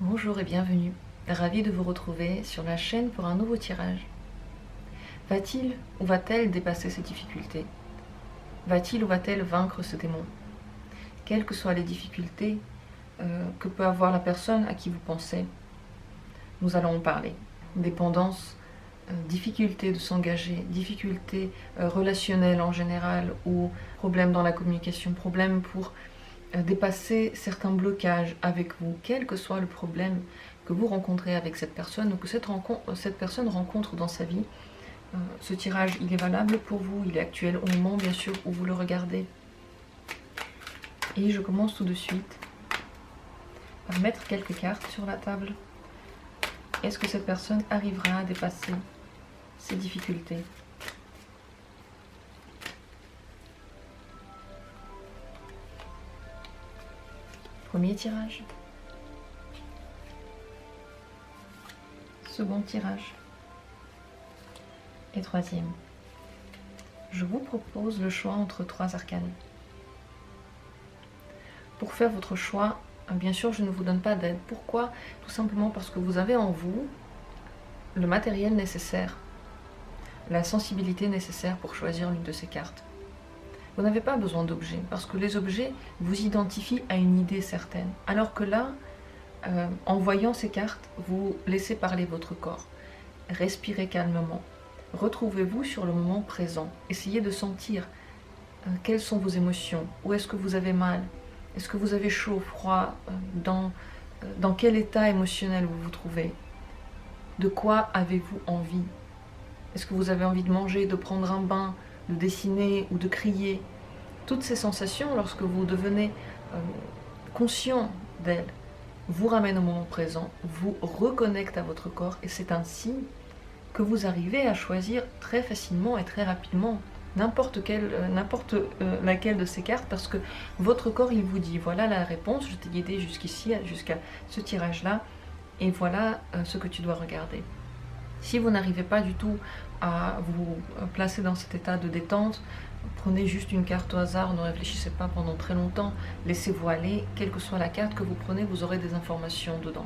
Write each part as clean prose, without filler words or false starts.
Bonjour et bienvenue. Ravi de vous retrouver sur la chaîne pour un nouveau tirage. Va-t-il ou va-t-elle dépasser ces difficultés? Va-t-il ou va-t-elle vaincre ce démon? Quelles que soient les difficultés que peut avoir la personne à qui vous pensez, nous allons en parler. Dépendance, difficulté de s'engager, difficulté relationnelle en général, ou problème dans la communication, problème pour dépasser certains blocages avec vous, quel que soit le problème que vous rencontrez avec cette personne ou que cette personne rencontre dans sa vie. Ce tirage, il est valable pour vous, il est actuel au moment bien sûr où vous le regardez. Et je commence tout de suite par mettre quelques cartes sur la table. Est-ce que cette personne arrivera à dépasser ces difficultés? Premier tirage. Second tirage. Et troisième. Je vous propose le choix entre 3 arcanes. Pour faire votre choix, bien sûr, je ne vous donne pas d'aide. Pourquoi? Tout simplement parce que vous avez en vous le matériel nécessaire, la sensibilité nécessaire pour choisir l'une de ces cartes. Vous n'avez pas besoin d'objets, parce que les objets vous identifient à une idée certaine. Alors que là, en voyant ces cartes, vous laissez parler votre corps. Respirez calmement. Retrouvez-vous sur le moment présent. Essayez de sentir quelles sont vos émotions. Où est-ce que vous avez mal? Est-ce que vous avez chaud, froid? Dans quel état émotionnel vous vous trouvez? De quoi avez-vous envie? Est-ce que vous avez envie de manger, de prendre un bain, de dessiner ou de crier? Toutes ces sensations, lorsque vous devenez conscient d'elles, vous ramènent au moment présent, vous reconnectent à votre corps, et c'est ainsi que vous arrivez à choisir très facilement et très rapidement n'importe laquelle de ces cartes, parce que votre corps, il vous dit, voilà la réponse, je t'ai guidé jusqu'ici, jusqu'à ce tirage-là, et voilà ce que tu dois regarder. Si vous n'arrivez pas du tout à vous placer dans cet état de détente, prenez juste une carte au hasard, ne réfléchissez pas pendant très longtemps, laissez-vous aller. Quelle que soit la carte que vous prenez, vous aurez des informations dedans.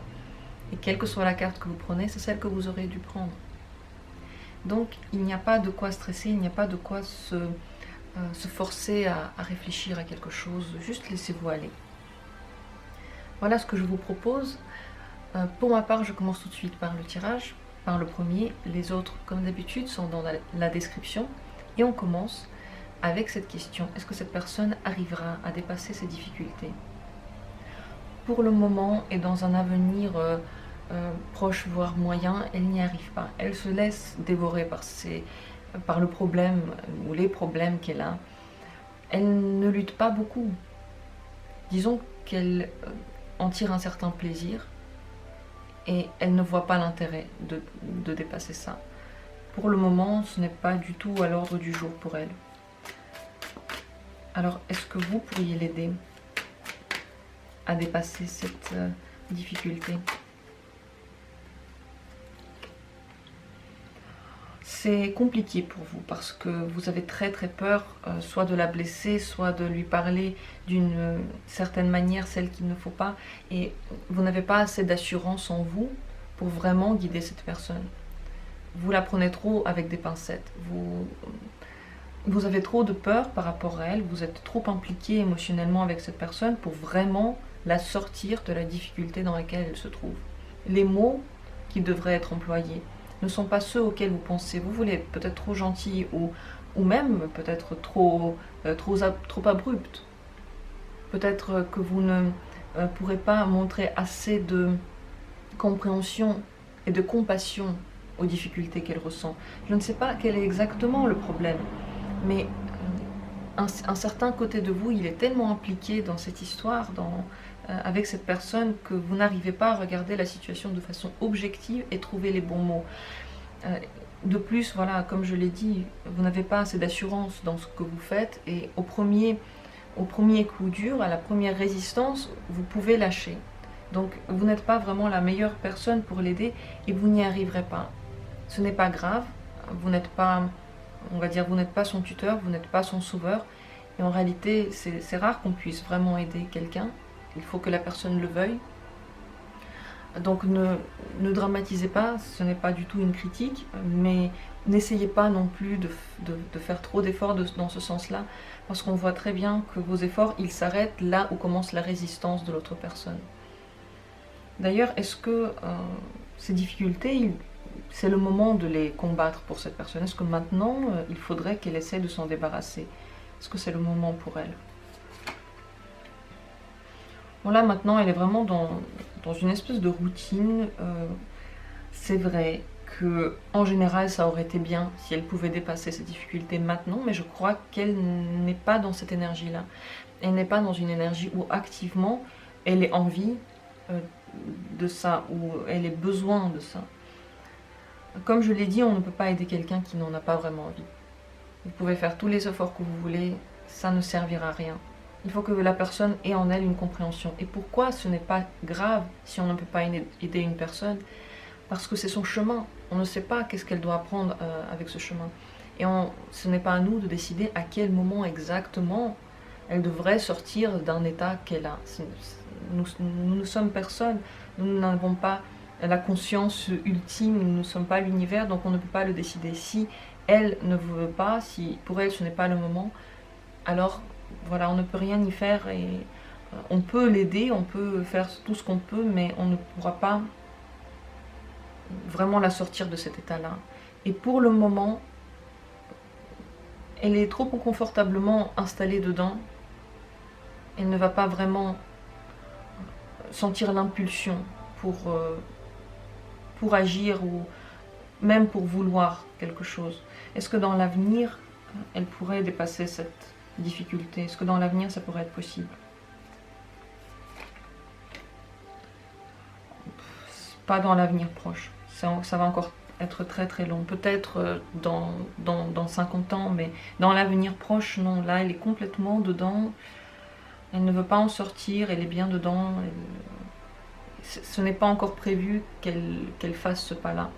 Et quelle que soit la carte que vous prenez, c'est celle que vous aurez dû prendre. Donc il n'y a pas de quoi stresser, il n'y a pas de quoi se forcer à réfléchir à quelque chose, juste laissez-vous aller. Voilà ce que je vous propose. Pour ma part, je commence tout de suite par le tirage, par le premier. Les autres, comme d'habitude, sont dans la description. Et on commence avec cette question. Est-ce que cette personne arrivera à dépasser ses difficultés? Pour le moment et dans un avenir proche, voire moyen, elle n'y arrive pas. Elle se laisse dévorer par le problème ou les problèmes qu'elle a. Elle ne lutte pas beaucoup. Disons qu'elle en tire un certain plaisir et elle ne voit pas l'intérêt de dépasser ça. Pour le moment, ce n'est pas du tout à l'ordre du jour pour elle. Alors, est-ce que vous pourriez l'aider à dépasser cette difficulté? C'est compliqué pour vous parce que vous avez très peur, soit de la blesser, soit de lui parler d'une certaine manière, celle qu'il ne faut pas, et vous n'avez pas assez d'assurance en vous pour vraiment guider cette personne. Vous la prenez trop avec des pincettes, vous avez trop de peur par rapport à elle, vous êtes trop impliqué émotionnellement avec cette personne pour vraiment la sortir de la difficulté dans laquelle elle se trouve. Les mots qui devraient être employés ne sont pas ceux auxquels vous pensez. Vous voulez peut-être trop gentil ou même peut-être trop abrupt. Peut-être que vous ne pourrez pas montrer assez de compréhension et de compassion aux difficultés qu'elle ressent. Je ne sais pas quel est exactement le problème, mais un certain côté de vous, il est tellement impliqué dans cette histoire, avec cette personne, que vous n'arrivez pas à regarder la situation de façon objective et trouver les bons mots. De plus, voilà, comme je l'ai dit, vous n'avez pas assez d'assurance dans ce que vous faites, et au premier coup dur, à la première résistance, vous pouvez lâcher. Donc vous n'êtes pas vraiment la meilleure personne pour l'aider et vous n'y arriverez pas. Ce n'est pas grave, vous n'êtes pas, on va dire, vous n'êtes pas son tuteur, vous n'êtes pas son sauveur, et en réalité c'est rare qu'on puisse vraiment aider quelqu'un. Il faut que la personne le veuille. Donc ne dramatisez pas, ce n'est pas du tout une critique, mais n'essayez pas non plus de faire trop d'efforts dans ce sens-là, parce qu'on voit très bien que vos efforts, ils s'arrêtent là où commence la résistance de l'autre personne. D'ailleurs, est-ce que ces difficultés, c'est le moment de les combattre pour cette personne? Est-ce que maintenant, il faudrait qu'elle essaie de s'en débarrasser? Est-ce que c'est le moment pour elle? Bon, là, maintenant, elle est vraiment dans une espèce de routine. C'est vrai que, en général, ça aurait été bien si elle pouvait dépasser ces difficultés maintenant, mais je crois qu'elle n'est pas dans cette énergie-là. Elle n'est pas dans une énergie où activement elle ait envie de ça, où elle ait besoin de ça. Comme je l'ai dit, on ne peut pas aider quelqu'un qui n'en a pas vraiment envie. Vous pouvez faire tous les efforts que vous voulez, ça ne servira à rien. Il faut que la personne ait en elle une compréhension. Et pourquoi ce n'est pas grave si on ne peut pas aider une personne? Parce que c'est son chemin. On ne sait pas qu'est-ce qu'elle doit apprendre avec ce chemin. Et ce n'est pas à nous de décider à quel moment exactement elle devrait sortir d'un état qu'elle a. Nous ne sommes personne, nous n'avons pas la conscience ultime, nous ne sommes pas l'univers, donc on ne peut pas le décider. Si elle ne veut pas, si pour elle ce n'est pas le moment, alors voilà, on ne peut rien y faire et on peut l'aider, on peut faire tout ce qu'on peut, mais on ne pourra pas vraiment la sortir de cet état-là. Et pour le moment, elle est trop confortablement installée dedans, elle ne va pas vraiment sentir l'impulsion pour agir ou même pour vouloir quelque chose. Est-ce que dans l'avenir, elle pourrait dépasser cette difficulté? Est-ce que dans l'avenir, ça pourrait être possible? Pas dans l'avenir proche. Ça va encore être très très long. Peut-être dans 50 ans, mais dans l'avenir proche, non. Là, elle est complètement dedans. Elle ne veut pas en sortir, elle est bien dedans. Ce n'est pas encore prévu qu'elle fasse ce pas-là.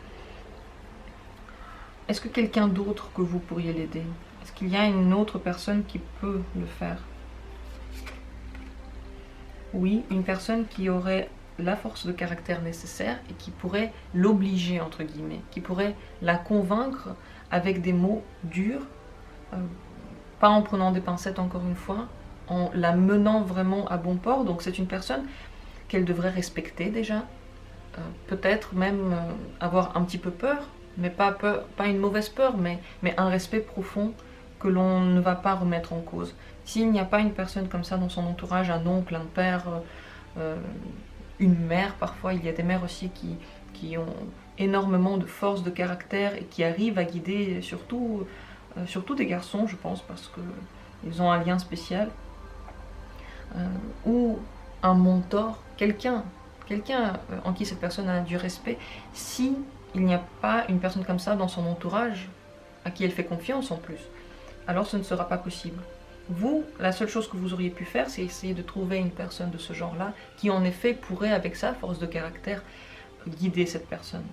Est-ce que quelqu'un d'autre que vous pourriez l'aider? Est-ce qu'il y a une autre personne qui peut le faire? Oui, une personne qui aurait la force de caractère nécessaire et qui pourrait l'obliger, entre guillemets, qui pourrait la convaincre avec des mots durs, pas en prenant des pincettes encore une fois, en la menant vraiment à bon port. Donc c'est une personne qu'elle devrait respecter déjà, peut-être même avoir un petit peu peur, mais pas une mauvaise peur, mais un respect profond que l'on ne va pas remettre en cause. S'il n'y a pas une personne comme ça dans son entourage, un oncle, un père, une mère, parfois il y a des mères aussi qui ont énormément de force de caractère et qui arrivent à guider surtout des garçons, je pense, parce qu'ils ont un lien spécial, ou un mentor, quelqu'un en qui cette personne a du respect. Si il n'y a pas une personne comme ça dans son entourage, à qui elle fait confiance en plus, alors ce ne sera pas possible. Vous, la seule chose que vous auriez pu faire, c'est essayer de trouver une personne de ce genre-là, qui en effet pourrait, avec sa force de caractère, guider cette personne.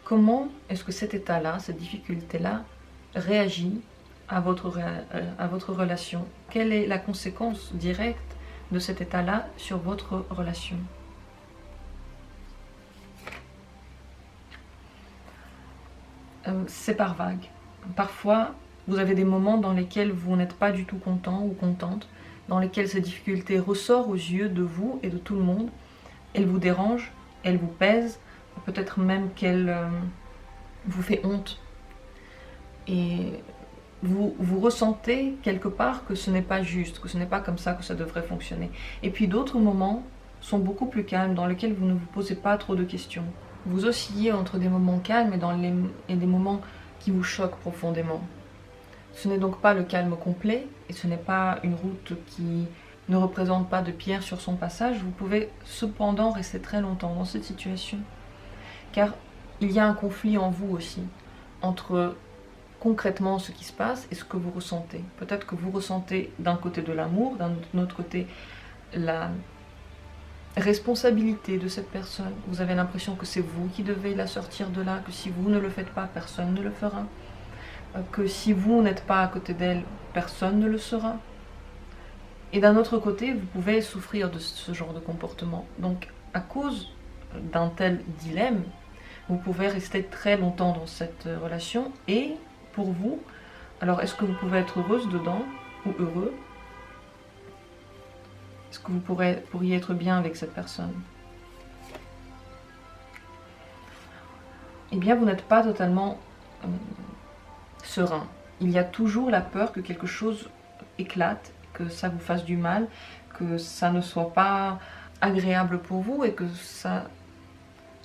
Comment est-ce que cet état-là, cette difficulté-là, réagit à votre relation? Quelle est la conséquence directe de cet état-là sur votre relation? C'est par vague. Parfois, vous avez des moments dans lesquels vous n'êtes pas du tout content ou contente, dans lesquels cette difficulté ressort aux yeux de vous et de tout le monde. Elle vous dérange, elle vous pèse, peut-être même qu'elle vous fait honte. Et vous ressentez quelque part que ce n'est pas juste, que ce n'est pas comme ça que ça devrait fonctionner. Et puis d'autres moments sont beaucoup plus calmes, dans lesquels vous ne vous posez pas trop de questions. Vous oscillez entre des moments calmes et des moments qui vous choquent profondément. Ce n'est donc pas le calme complet, et ce n'est pas une route qui ne représente pas de pierre sur son passage. Vous pouvez cependant rester très longtemps dans cette situation, car il y a un conflit en vous aussi, entre concrètement ce qui se passe et ce que vous ressentez. Peut-être que vous ressentez d'un côté de l'amour, d'un autre côté la responsabilité de cette personne. Vous avez l'impression que c'est vous qui devez la sortir de là, que si vous ne le faites pas, personne ne le fera. Que si vous n'êtes pas à côté d'elle, personne ne le sera. Et d'un autre côté, vous pouvez souffrir de ce genre de comportement. Donc, à cause d'un tel dilemme, vous pouvez rester très longtemps dans cette relation. Et pour vous, alors est-ce que vous pouvez être heureuse dedans ou heureux? Est-ce que vous pourriez être bien avec cette personne? Eh bien, vous n'êtes pas totalement serein. Il y a toujours la peur que quelque chose éclate, que ça vous fasse du mal, que ça ne soit pas agréable pour vous et que ça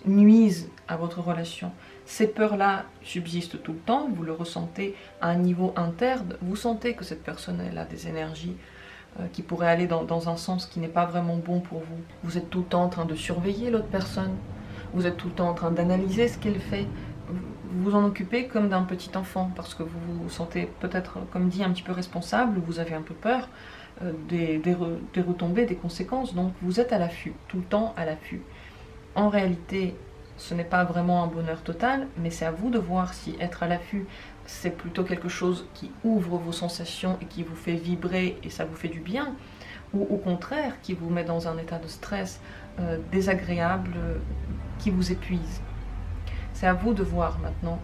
nuise à votre relation. Ces peurs-là subsistent tout le temps, vous le ressentez à un niveau interne, vous sentez que cette personne elle a des énergies qui pourraient aller dans un sens qui n'est pas vraiment bon pour vous. Vous êtes tout le temps en train de surveiller l'autre personne, vous êtes tout le temps en train d'analyser ce qu'elle fait, vous vous en occupez comme d'un petit enfant, parce que vous vous sentez peut-être, comme dit, un petit peu responsable, vous avez un peu peur des retombées, des conséquences, donc vous êtes à l'affût, tout le temps à l'affût. En réalité, ce n'est pas vraiment un bonheur total, mais c'est à vous de voir si être à l'affût, c'est plutôt quelque chose qui ouvre vos sensations et qui vous fait vibrer et ça vous fait du bien, ou au contraire, qui vous met dans un état de stress désagréable, qui vous épuise. C'est à vous de voir maintenant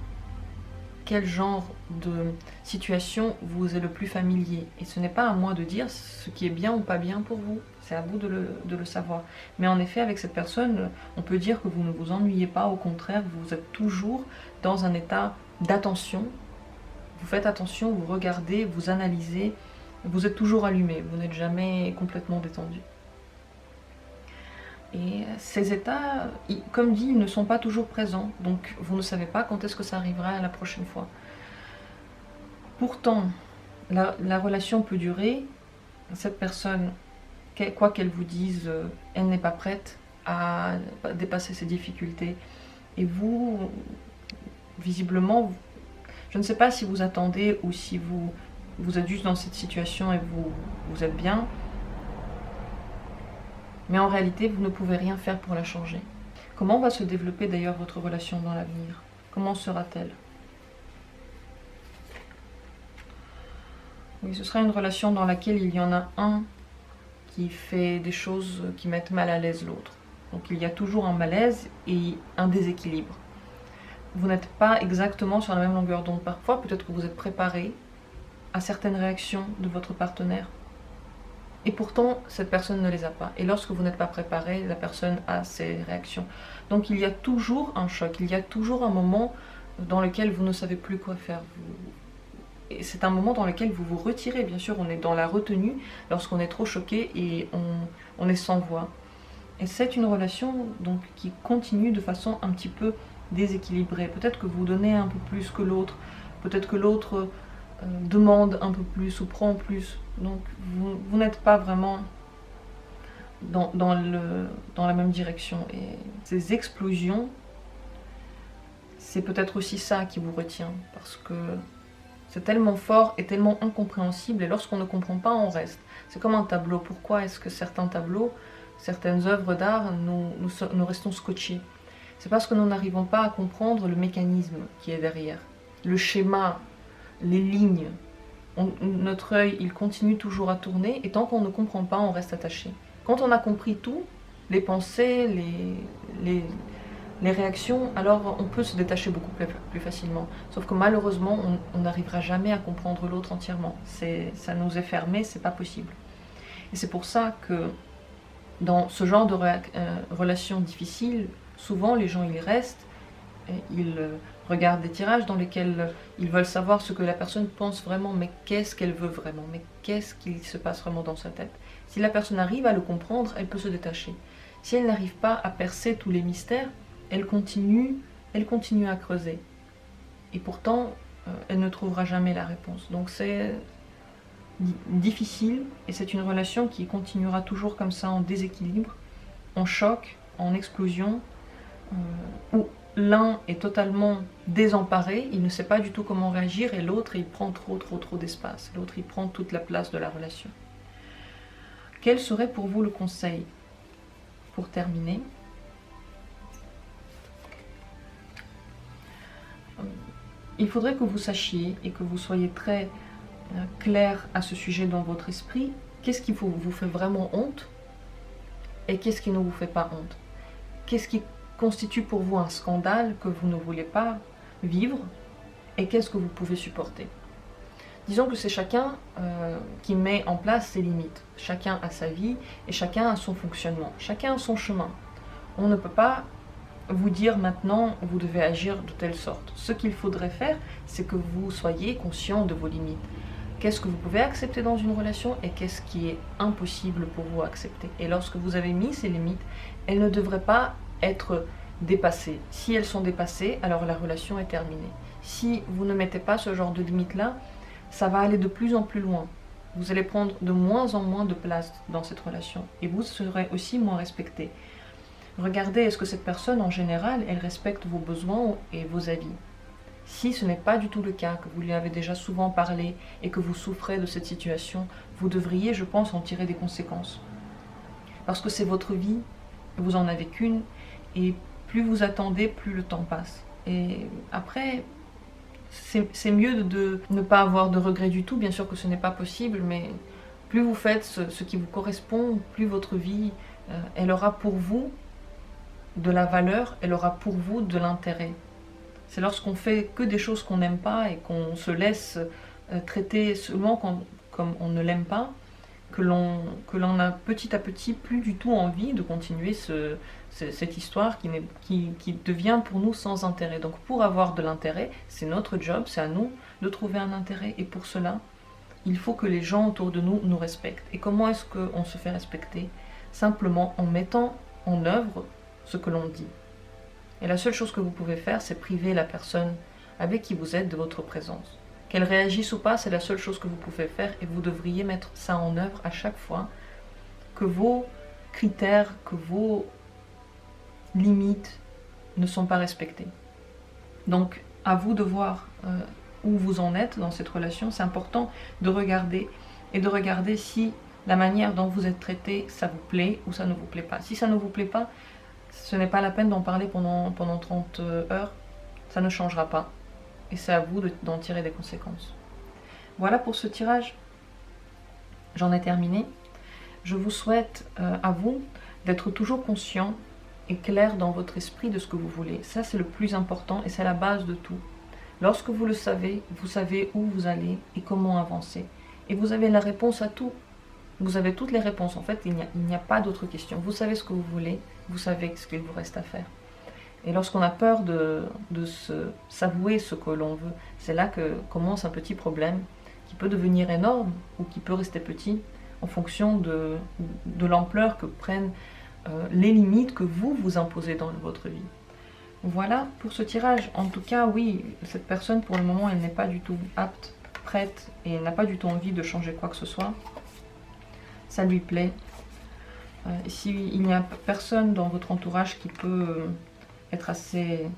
quel genre de situation vous est le plus familier. Et ce n'est pas à moi de dire ce qui est bien ou pas bien pour vous, c'est à vous de le savoir. Mais en effet, avec cette personne, on peut dire que vous ne vous ennuyez pas, au contraire, vous êtes toujours dans un état d'attention. Vous faites attention, vous regardez, vous analysez, vous êtes toujours allumé, vous n'êtes jamais complètement détendu. Et ces états, comme dit, ils ne sont pas toujours présents, donc vous ne savez pas quand est-ce que ça arrivera la prochaine fois. Pourtant, la relation peut durer, cette personne, quoi qu'elle vous dise, elle n'est pas prête à dépasser ses difficultés. Et vous, visiblement, je ne sais pas si vous attendez ou si vous êtes juste dans cette situation et vous êtes bien. Mais en réalité, vous ne pouvez rien faire pour la changer. Comment va se développer d'ailleurs votre relation dans l'avenir? Comment sera-t-elle? Oui, ce sera une relation dans laquelle il y en a un qui fait des choses qui mettent mal à l'aise l'autre. Donc il y a toujours un malaise et un déséquilibre. Vous n'êtes pas exactement sur la même longueur d'onde. Parfois, peut-être que vous êtes préparé à certaines réactions de votre partenaire. Et pourtant, cette personne ne les a pas. Et lorsque vous n'êtes pas préparé, la personne a ses réactions. Donc il y a toujours un choc, il y a toujours un moment dans lequel vous ne savez plus quoi faire. Et c'est un moment dans lequel vous vous retirez. Bien sûr, on est dans la retenue lorsqu'on est trop choqué et on est sans voix. Et c'est une relation donc, qui continue de façon un petit peu déséquilibrée. Peut-être que vous donnez un peu plus que l'autre, peut-être que l'autre demande un peu plus ou prend plus. Donc vous n'êtes pas vraiment dans la même direction. Et ces explosions, c'est peut-être aussi ça qui vous retient. Parce que c'est tellement fort et tellement incompréhensible. Et lorsqu'on ne comprend pas, on reste. C'est comme un tableau. Pourquoi est-ce que certains tableaux, certaines œuvres d'art, nous restons scotchés? C'est parce que nous n'arrivons pas à comprendre le mécanisme qui est derrière. Le schéma, les lignes. Notre œil, il continue toujours à tourner et tant qu'on ne comprend pas, on reste attaché. Quand on a compris tout, les pensées, les réactions, alors on peut se détacher beaucoup plus facilement. Sauf que malheureusement, on n'arrivera jamais à comprendre l'autre entièrement. Ça nous est fermé, c'est pas possible. Et c'est pour ça que dans ce genre de relations difficiles, souvent les gens ils restent, ils regardent des tirages dans lesquels ils veulent savoir ce que la personne pense vraiment, mais qu'est-ce qu'elle veut vraiment, mais qu'est-ce qu'il se passe vraiment dans sa tête. Si la personne arrive à le comprendre, elle peut se détacher. Si elle n'arrive pas à percer tous les mystères, elle continue à creuser. Et pourtant, elle ne trouvera jamais la réponse. Donc c'est difficile, et c'est une relation qui continuera toujours comme ça, en déséquilibre, en choc, en explosion, où l'un est totalement désemparé, il ne sait pas du tout comment réagir, et l'autre, il prend trop d'espace. L'autre, il prend toute la place de la relation. Quel serait pour vous le conseil? Pour terminer, il faudrait que vous sachiez et que vous soyez très clair à ce sujet dans votre esprit. Qu'est-ce qui vous fait vraiment honte et qu'est-ce qui ne vous fait pas honte? qu'est-ce qui constitue pour vous un scandale que vous ne voulez pas vivre et qu'est-ce que vous pouvez supporter. Disons que c'est chacun qui met en place ses limites. Chacun a sa vie et chacun a son fonctionnement. Chacun a son chemin. On ne peut pas vous dire maintenant vous devez agir de telle sorte. Ce qu'il faudrait faire, c'est que vous soyez conscient de vos limites. Qu'est-ce que vous pouvez accepter dans une relation et qu'est-ce qui est impossible pour vous à accepter. Et lorsque vous avez mis ces limites, elles ne devraient pas être dépassées. Si elles sont dépassées, alors la relation est terminée. Si vous ne mettez pas ce genre de limites-là, ça va aller de plus en plus loin. Vous allez prendre de moins en moins de place dans cette relation et vous serez aussi moins respecté. Regardez, est-ce que cette personne en général, elle respecte vos besoins et vos avis? Si ce n'est pas du tout le cas, que vous lui avez déjà souvent parlé et que vous souffrez de cette situation, vous devriez, je pense, en tirer des conséquences. Parce que c'est votre vie, vous en avez qu'une, et plus vous attendez, plus le temps passe. Et après, c'est mieux de ne pas avoir de regrets du tout, bien sûr que ce n'est pas possible, mais plus vous faites ce qui vous correspond, plus votre vie, elle aura pour vous de la valeur, elle aura pour vous de l'intérêt. C'est lorsqu'on fait que des choses qu'on n'aime pas et qu'on se laisse traiter seulement comme on ne l'aime pas, que l'on a petit à petit plus du tout envie de continuer cette histoire qui devient pour nous sans intérêt. Donc pour avoir de l'intérêt, c'est notre job, c'est à nous de trouver un intérêt. Et pour cela, il faut que les gens autour de nous nous respectent. Et comment est-ce qu'on se fait respecter? Simplement en mettant en œuvre ce que l'on dit. Et la seule chose que vous pouvez faire, c'est priver la personne avec qui vous êtes de votre présence. Qu'elle réagisse ou pas, c'est la seule chose que vous pouvez faire et vous devriez mettre ça en œuvre à chaque fois que vos critères, que vos limites ne sont pas respectées. Donc, à vous de voir où vous en êtes dans cette relation. C'est important de regarder et de regarder si la manière dont vous êtes traité, ça vous plaît ou ça ne vous plaît pas. Si ça ne vous plaît pas, ce n'est pas la peine d'en parler pendant 30 heures, ça ne changera pas. Et c'est à vous d'en tirer des conséquences. Voilà pour ce tirage. J'en ai terminé. Je vous souhaite à vous d'être toujours conscient et clair dans votre esprit de ce que vous voulez. Ça, c'est le plus important et c'est la base de tout. Lorsque vous savez où vous allez et comment avancer. Et vous avez la réponse à tout. Vous avez toutes les réponses. En fait, il n'y a pas d'autres questions. Vous savez ce que vous voulez, vous savez ce qu'il vous reste à faire. Et lorsqu'on a peur de s'avouer ce que l'on veut, c'est là que commence un petit problème qui peut devenir énorme ou qui peut rester petit en fonction de l'ampleur que prennent les limites que vous imposez dans votre vie. Voilà pour ce tirage. En tout cas, oui, cette personne, pour le moment, elle n'est pas du tout apte, prête et elle n'a pas du tout envie de changer quoi que ce soit. Ça lui plaît. S'il n'y a personne dans votre entourage qui peut être assez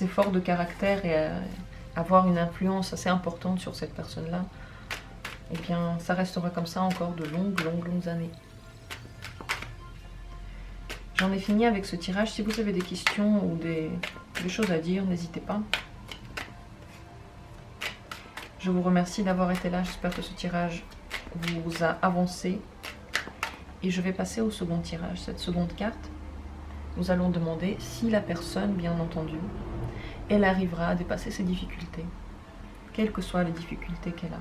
fort de caractère et avoir une influence assez importante sur cette personne-là, eh bien, ça restera comme ça encore de longues années. J'en ai fini avec ce tirage. Si vous avez des questions ou des choses à dire, n'hésitez pas. Je vous remercie d'avoir été là. J'espère que ce tirage vous a avancé. Et je vais passer au second tirage. Cette seconde carte, nous allons demander si la personne, bien entendu, elle arrivera à dépasser ses difficultés, quelles que soient les difficultés qu'elle a.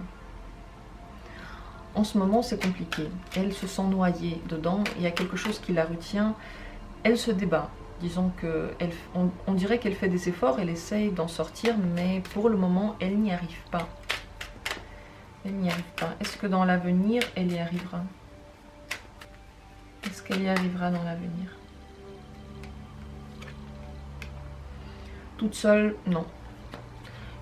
En ce moment, c'est compliqué. Elle se sent noyée dedans. Il y a quelque chose qui la retient. Elle se débat. Disons on dirait qu'elle fait des efforts, elle essaye d'en sortir, mais pour le moment, elle n'y arrive pas. Elle n'y arrive pas. Est-ce que dans l'avenir, elle y arrivera? Est-ce qu'elle y arrivera dans l'avenir? Toute seule, non.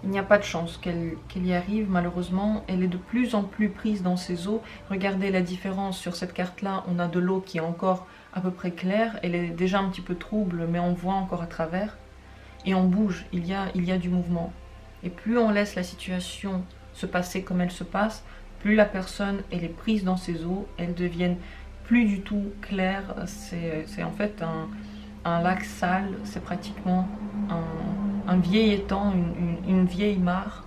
Il n'y a pas de chance qu'elle y arrive, malheureusement. Elle est de plus en plus prise dans ses eaux. Regardez la différence sur cette carte-là. On a de l'eau qui est encore à peu près claire. Elle est déjà un petit peu trouble, mais on voit encore à travers. Et on bouge, il y a du mouvement. Et plus on laisse la situation se passer comme elle se passe, plus la personne elle est prise dans ses eaux. Elles deviennent plus du tout claires. C'est en fait un lac sale. C'est pratiquement un vieil étang, une vieille mare,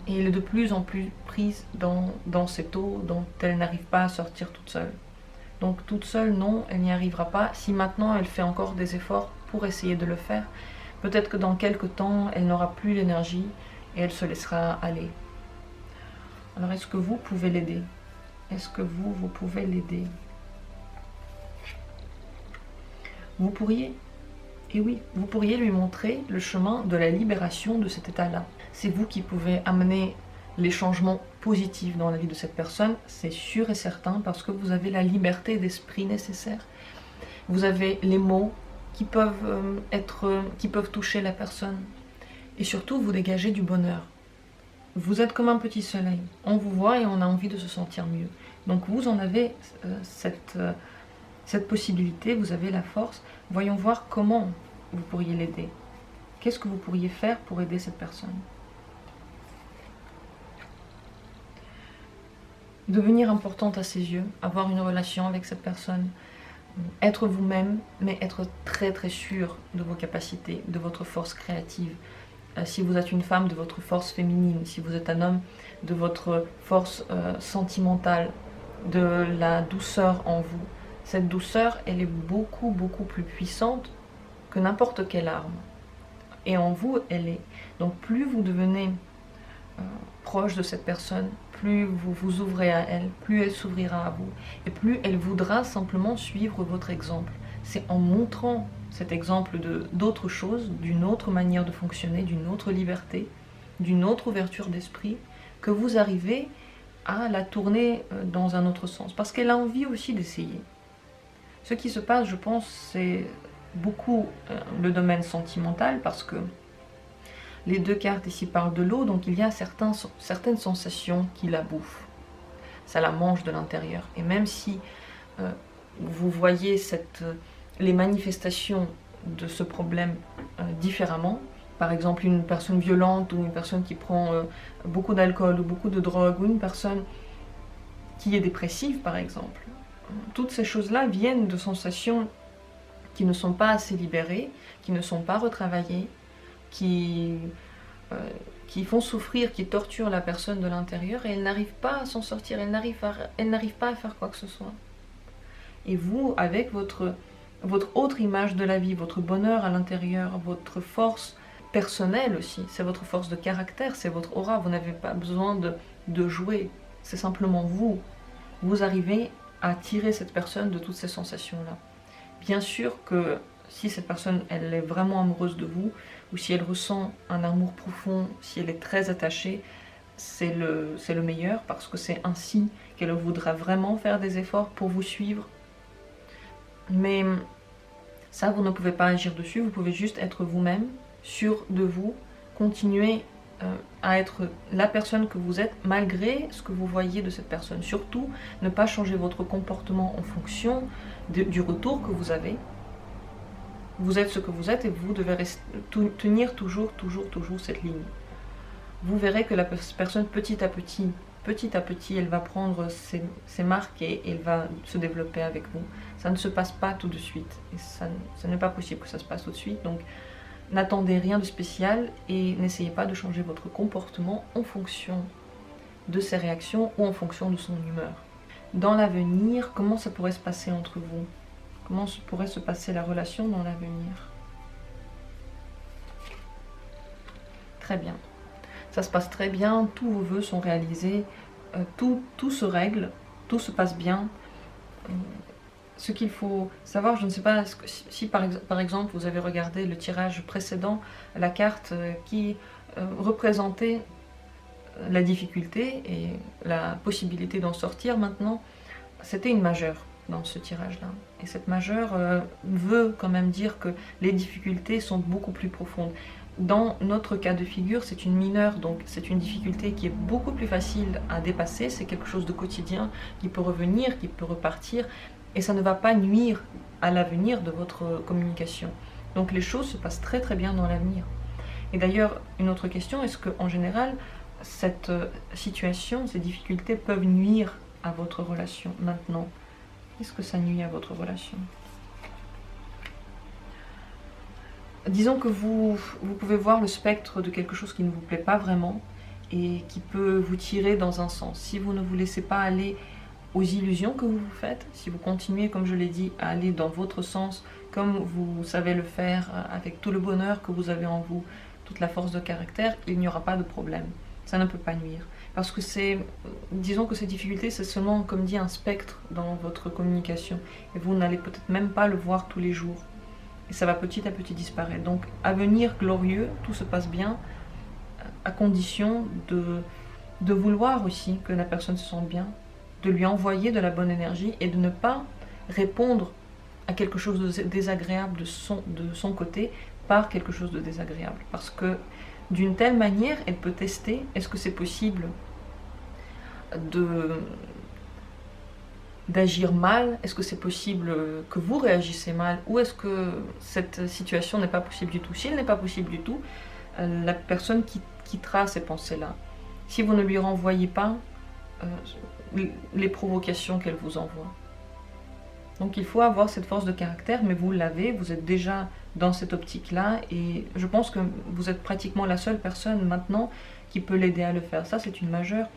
et elle est de plus en plus prise dans cette eau dont elle n'arrive pas à sortir toute seule. Donc toute seule, non, elle n'y arrivera pas. Si maintenant elle fait encore des efforts pour essayer de le faire, peut-être que dans quelques temps, elle n'aura plus l'énergie et elle se laissera aller. Alors est-ce que vous pouvez l'aider? Est-ce que vous pouvez l'aider? Vous pourriez, et oui, vous pourriez lui montrer le chemin de la libération de cet état-là. C'est vous qui pouvez amener les changements positifs dans la vie de cette personne, c'est sûr et certain, parce que vous avez la liberté d'esprit nécessaire. Vous avez les mots qui peuvent toucher la personne. Et surtout, vous dégagez du bonheur. Vous êtes comme un petit soleil. On vous voit et on a envie de se sentir mieux. Donc vous en avez cette possibilité, vous avez la force. Voyons voir comment vous pourriez l'aider. Qu'est-ce que vous pourriez faire pour aider cette personne? Devenir importante à ses yeux, avoir une relation avec cette personne, être vous-même, mais être très très sûr de vos capacités, de votre force créative. Si vous êtes une femme, de votre force féminine, si vous êtes un homme, de votre force sentimentale, de la douceur en vous. Cette douceur, elle est beaucoup plus puissante que n'importe quelle arme. Et en vous, elle est. Donc plus vous devenez proche de cette personne, plus vous vous ouvrez à elle, plus elle s'ouvrira à vous, et plus elle voudra simplement suivre votre exemple. C'est en montrant cet exemple d'autre chose, d'une autre manière de fonctionner, d'une autre liberté, d'une autre ouverture d'esprit, que vous arrivez à la tourner dans un autre sens. Parce qu'elle a envie aussi d'essayer. Ce qui se passe, je pense, c'est beaucoup le domaine sentimental, parce que les deux cartes ici parlent de l'eau, donc il y a certaines sensations qui la bouffent. Ça la mange de l'intérieur. Et même si vous voyez les manifestations de ce problème différemment, par exemple une personne violente ou une personne qui prend beaucoup d'alcool ou beaucoup de drogue, ou une personne qui est dépressive par exemple, toutes ces choses-là viennent de sensations qui ne sont pas assez libérées, qui ne sont pas retravaillées, qui font souffrir, qui torturent la personne de l'intérieur, et elle n'arrive pas à s'en sortir, elle n'arrive pas à faire quoi que ce soit. Et vous, avec votre autre image de la vie, votre bonheur à l'intérieur, votre force personnelle aussi, c'est votre force de caractère, c'est votre aura, vous n'avez pas besoin de jouer, c'est simplement vous. Vous arrivez à tirer cette personne de toutes ces sensations-là. Bien sûr que si cette personne, elle est vraiment amoureuse de vous, ou si elle ressent un amour profond, si elle est très attachée, c'est le meilleur, parce que c'est ainsi qu'elle voudra vraiment faire des efforts pour vous suivre. Mais ça, vous ne pouvez pas agir dessus, vous pouvez juste être vous-même, sûr de vous, continuer à être la personne que vous êtes malgré ce que vous voyez de cette personne. Surtout, ne pas changer votre comportement en fonction du retour que vous avez. Vous êtes ce que vous êtes et vous devez tenir toujours cette ligne. Vous verrez que la personne, petit à petit, elle va prendre ses marques et elle va se développer avec vous. Ça ne se passe pas tout de suite. Et ça n'est pas possible que ça se passe tout de suite. Donc, n'attendez rien de spécial et n'essayez pas de changer votre comportement en fonction de ses réactions ou en fonction de son humeur. Dans l'avenir, comment ça pourrait se passer entre vous? Comment pourrait se passer la relation dans l'avenir? Très bien. Ça se passe très bien, tous vos vœux sont réalisés, tout se règle, tout se passe bien. Ce qu'il faut savoir, je ne sais pas si par exemple vous avez regardé le tirage précédent, la carte qui représentait la difficulté et la possibilité d'en sortir maintenant, c'était une majeure dans ce tirage-là. Et cette majeure veut quand même dire que les difficultés sont beaucoup plus profondes. Dans notre cas de figure, c'est une mineure, donc c'est une difficulté qui est beaucoup plus facile à dépasser, c'est quelque chose de quotidien qui peut revenir, qui peut repartir, et ça ne va pas nuire à l'avenir de votre communication. Donc les choses se passent très bien dans l'avenir. Et d'ailleurs, une autre question, est-ce qu'en général, cette situation, ces difficultés peuvent nuire à votre relation maintenant? Est-ce que ça nuit à votre relation? Disons que vous pouvez voir le spectre de quelque chose qui ne vous plaît pas vraiment et qui peut vous tirer dans un sens. Si vous ne vous laissez pas aller aux illusions que vous vous faites, si vous continuez, comme je l'ai dit, à aller dans votre sens, comme vous savez le faire, avec tout le bonheur que vous avez en vous, toute la force de caractère, il n'y aura pas de problème. Ça ne peut pas nuire. Parce que disons que ces difficultés, c'est seulement, comme dit, un spectre dans votre communication. Et vous n'allez peut-être même pas le voir tous les jours. Et ça va petit à petit disparaître. Donc, avenir glorieux, tout se passe bien, à condition de vouloir aussi que la personne se sente bien, de lui envoyer de la bonne énergie et de ne pas répondre à quelque chose de désagréable de son côté par quelque chose de désagréable. Parce que d'une telle manière, elle peut tester, est-ce que c'est possible d'agir mal, est-ce que c'est possible que vous réagissez mal, ou est-ce que cette situation n'est pas possible du tout. Si elle n'est pas possible du tout, la personne quittera ces pensées-là. Si vous ne lui renvoyez pas les provocations qu'elle vous envoie. Donc il faut avoir cette force de caractère, mais vous l'avez, vous êtes déjà dans cette optique-là, et je pense que vous êtes pratiquement la seule personne maintenant qui peut l'aider à le faire. Ça, c'est une majeure.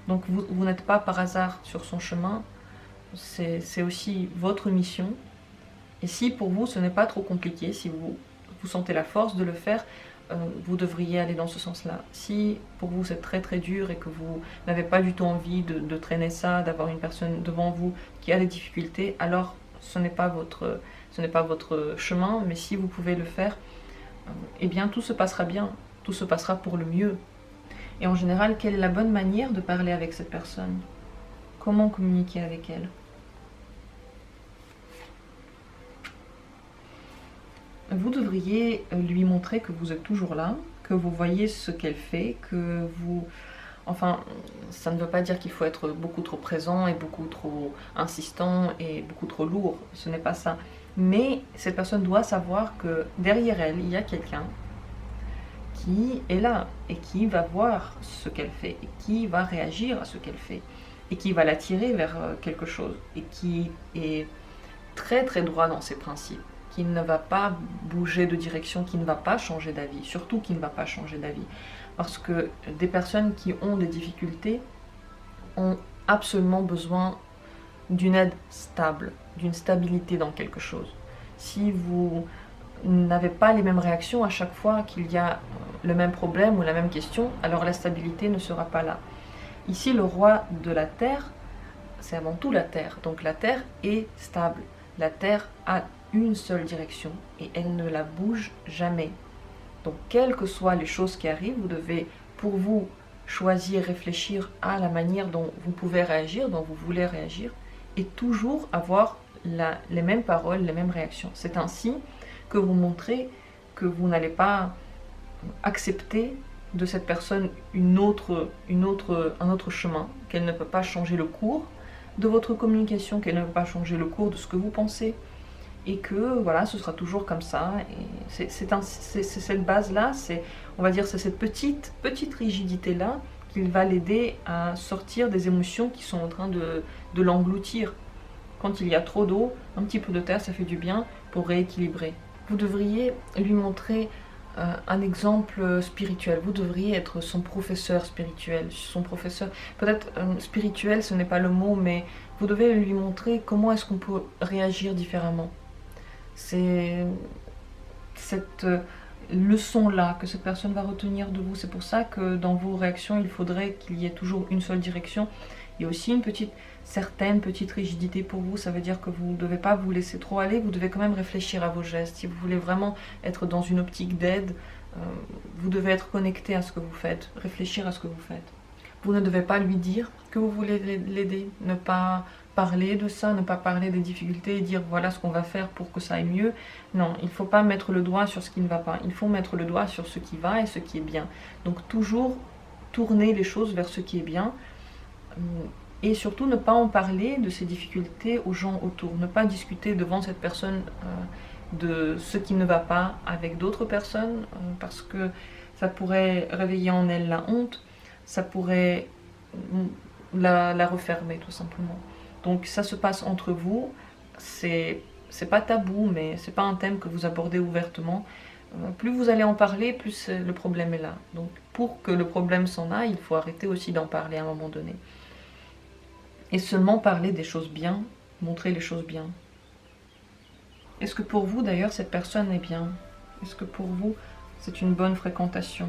Donc vous n'êtes pas par hasard sur son chemin, c'est aussi votre mission. Et si pour vous ce n'est pas trop compliqué, si vous sentez la force de le faire, vous devriez aller dans ce sens-là. Si pour vous c'est très très dur et que vous n'avez pas du tout envie de traîner ça, d'avoir une personne devant vous qui a des difficultés, alors ce n'est pas votre chemin, mais si vous pouvez le faire, eh bien tout se passera bien, tout se passera pour le mieux. Et en général, quelle est la bonne manière de parler avec cette personne? Comment communiquer avec elle? Vous devriez lui montrer que vous êtes toujours là, que vous voyez ce qu'elle fait, que vous... Enfin, ça ne veut pas dire qu'il faut être beaucoup trop présent et beaucoup trop insistant et beaucoup trop lourd, ce n'est pas ça. Mais cette personne doit savoir que derrière elle, il y a quelqu'un qui est là et qui va voir ce qu'elle fait et qui va réagir à ce qu'elle fait et qui va l'attirer vers quelque chose et qui est très très droit dans ses principes, qui ne va pas bouger de direction, qui ne va pas changer d'avis, surtout qui ne va pas changer d'avis. Parce que des personnes qui ont des difficultés ont absolument besoin d'une aide stable, d'une stabilité dans quelque chose. Si vous n'avez pas les mêmes réactions à chaque fois qu'il y a le même problème ou la même question, alors la stabilité ne sera pas là. Ici, le roi de la terre, c'est avant tout la terre. Donc la terre est stable. La terre a une seule direction et elle ne la bouge jamais. Donc quelles que soient les choses qui arrivent, vous devez pour vous choisir, réfléchir à la manière dont vous pouvez réagir, dont vous voulez réagir, et toujours avoir les mêmes paroles, les mêmes réactions. C'est ainsi que vous montrez que vous n'allez pas accepter de cette personne un autre chemin, qu'elle ne peut pas changer le cours de votre communication, qu'elle ne peut pas changer le cours de ce que vous pensez, et que voilà, ce sera toujours comme ça. Et c'est cette base-là, on va dire, c'est cette petite rigidité-là qui va l'aider à sortir des émotions qui sont en train de l'engloutir. Quand il y a trop d'eau, un petit peu de terre, ça fait du bien pour rééquilibrer. Vous devriez lui montrer un exemple spirituel. Vous devriez être son professeur spirituel, son professeur, peut-être spirituel, ce n'est pas le mot, mais vous devez lui montrer comment est-ce qu'on peut réagir différemment. C'est cette leçon-là que cette personne va retenir de vous. C'est pour ça que dans vos réactions, il faudrait qu'il y ait toujours une seule direction. Il y a aussi une certaine petite rigidité pour vous. Ça veut dire que vous ne devez pas vous laisser trop aller. Vous devez quand même réfléchir à vos gestes. Si vous voulez vraiment être dans une optique d'aide, vous devez être connecté à ce que vous faites, réfléchir à ce que vous faites. Vous ne devez pas lui dire que vous voulez l'aider, ne pas parler de ça, ne pas parler des difficultés et dire voilà ce qu'on va faire pour que ça aille mieux. Non, il ne faut pas mettre le doigt sur ce qui ne va pas, il faut mettre le doigt sur ce qui va et ce qui est bien. Donc toujours tourner les choses vers ce qui est bien et surtout ne pas en parler de ces difficultés aux gens autour, ne pas discuter devant cette personne de ce qui ne va pas avec d'autres personnes parce que ça pourrait réveiller en elle la honte, ça pourrait la refermer tout simplement. Donc ça se passe entre vous, c'est pas tabou, mais c'est pas un thème que vous abordez ouvertement. Plus vous allez en parler, plus le problème est là. Donc pour que le problème s'en aille, il faut arrêter aussi d'en parler à un moment donné. Et seulement parler des choses bien, montrer les choses bien. Est-ce que pour vous d'ailleurs cette personne est bien? Est-ce que pour vous c'est une bonne fréquentation?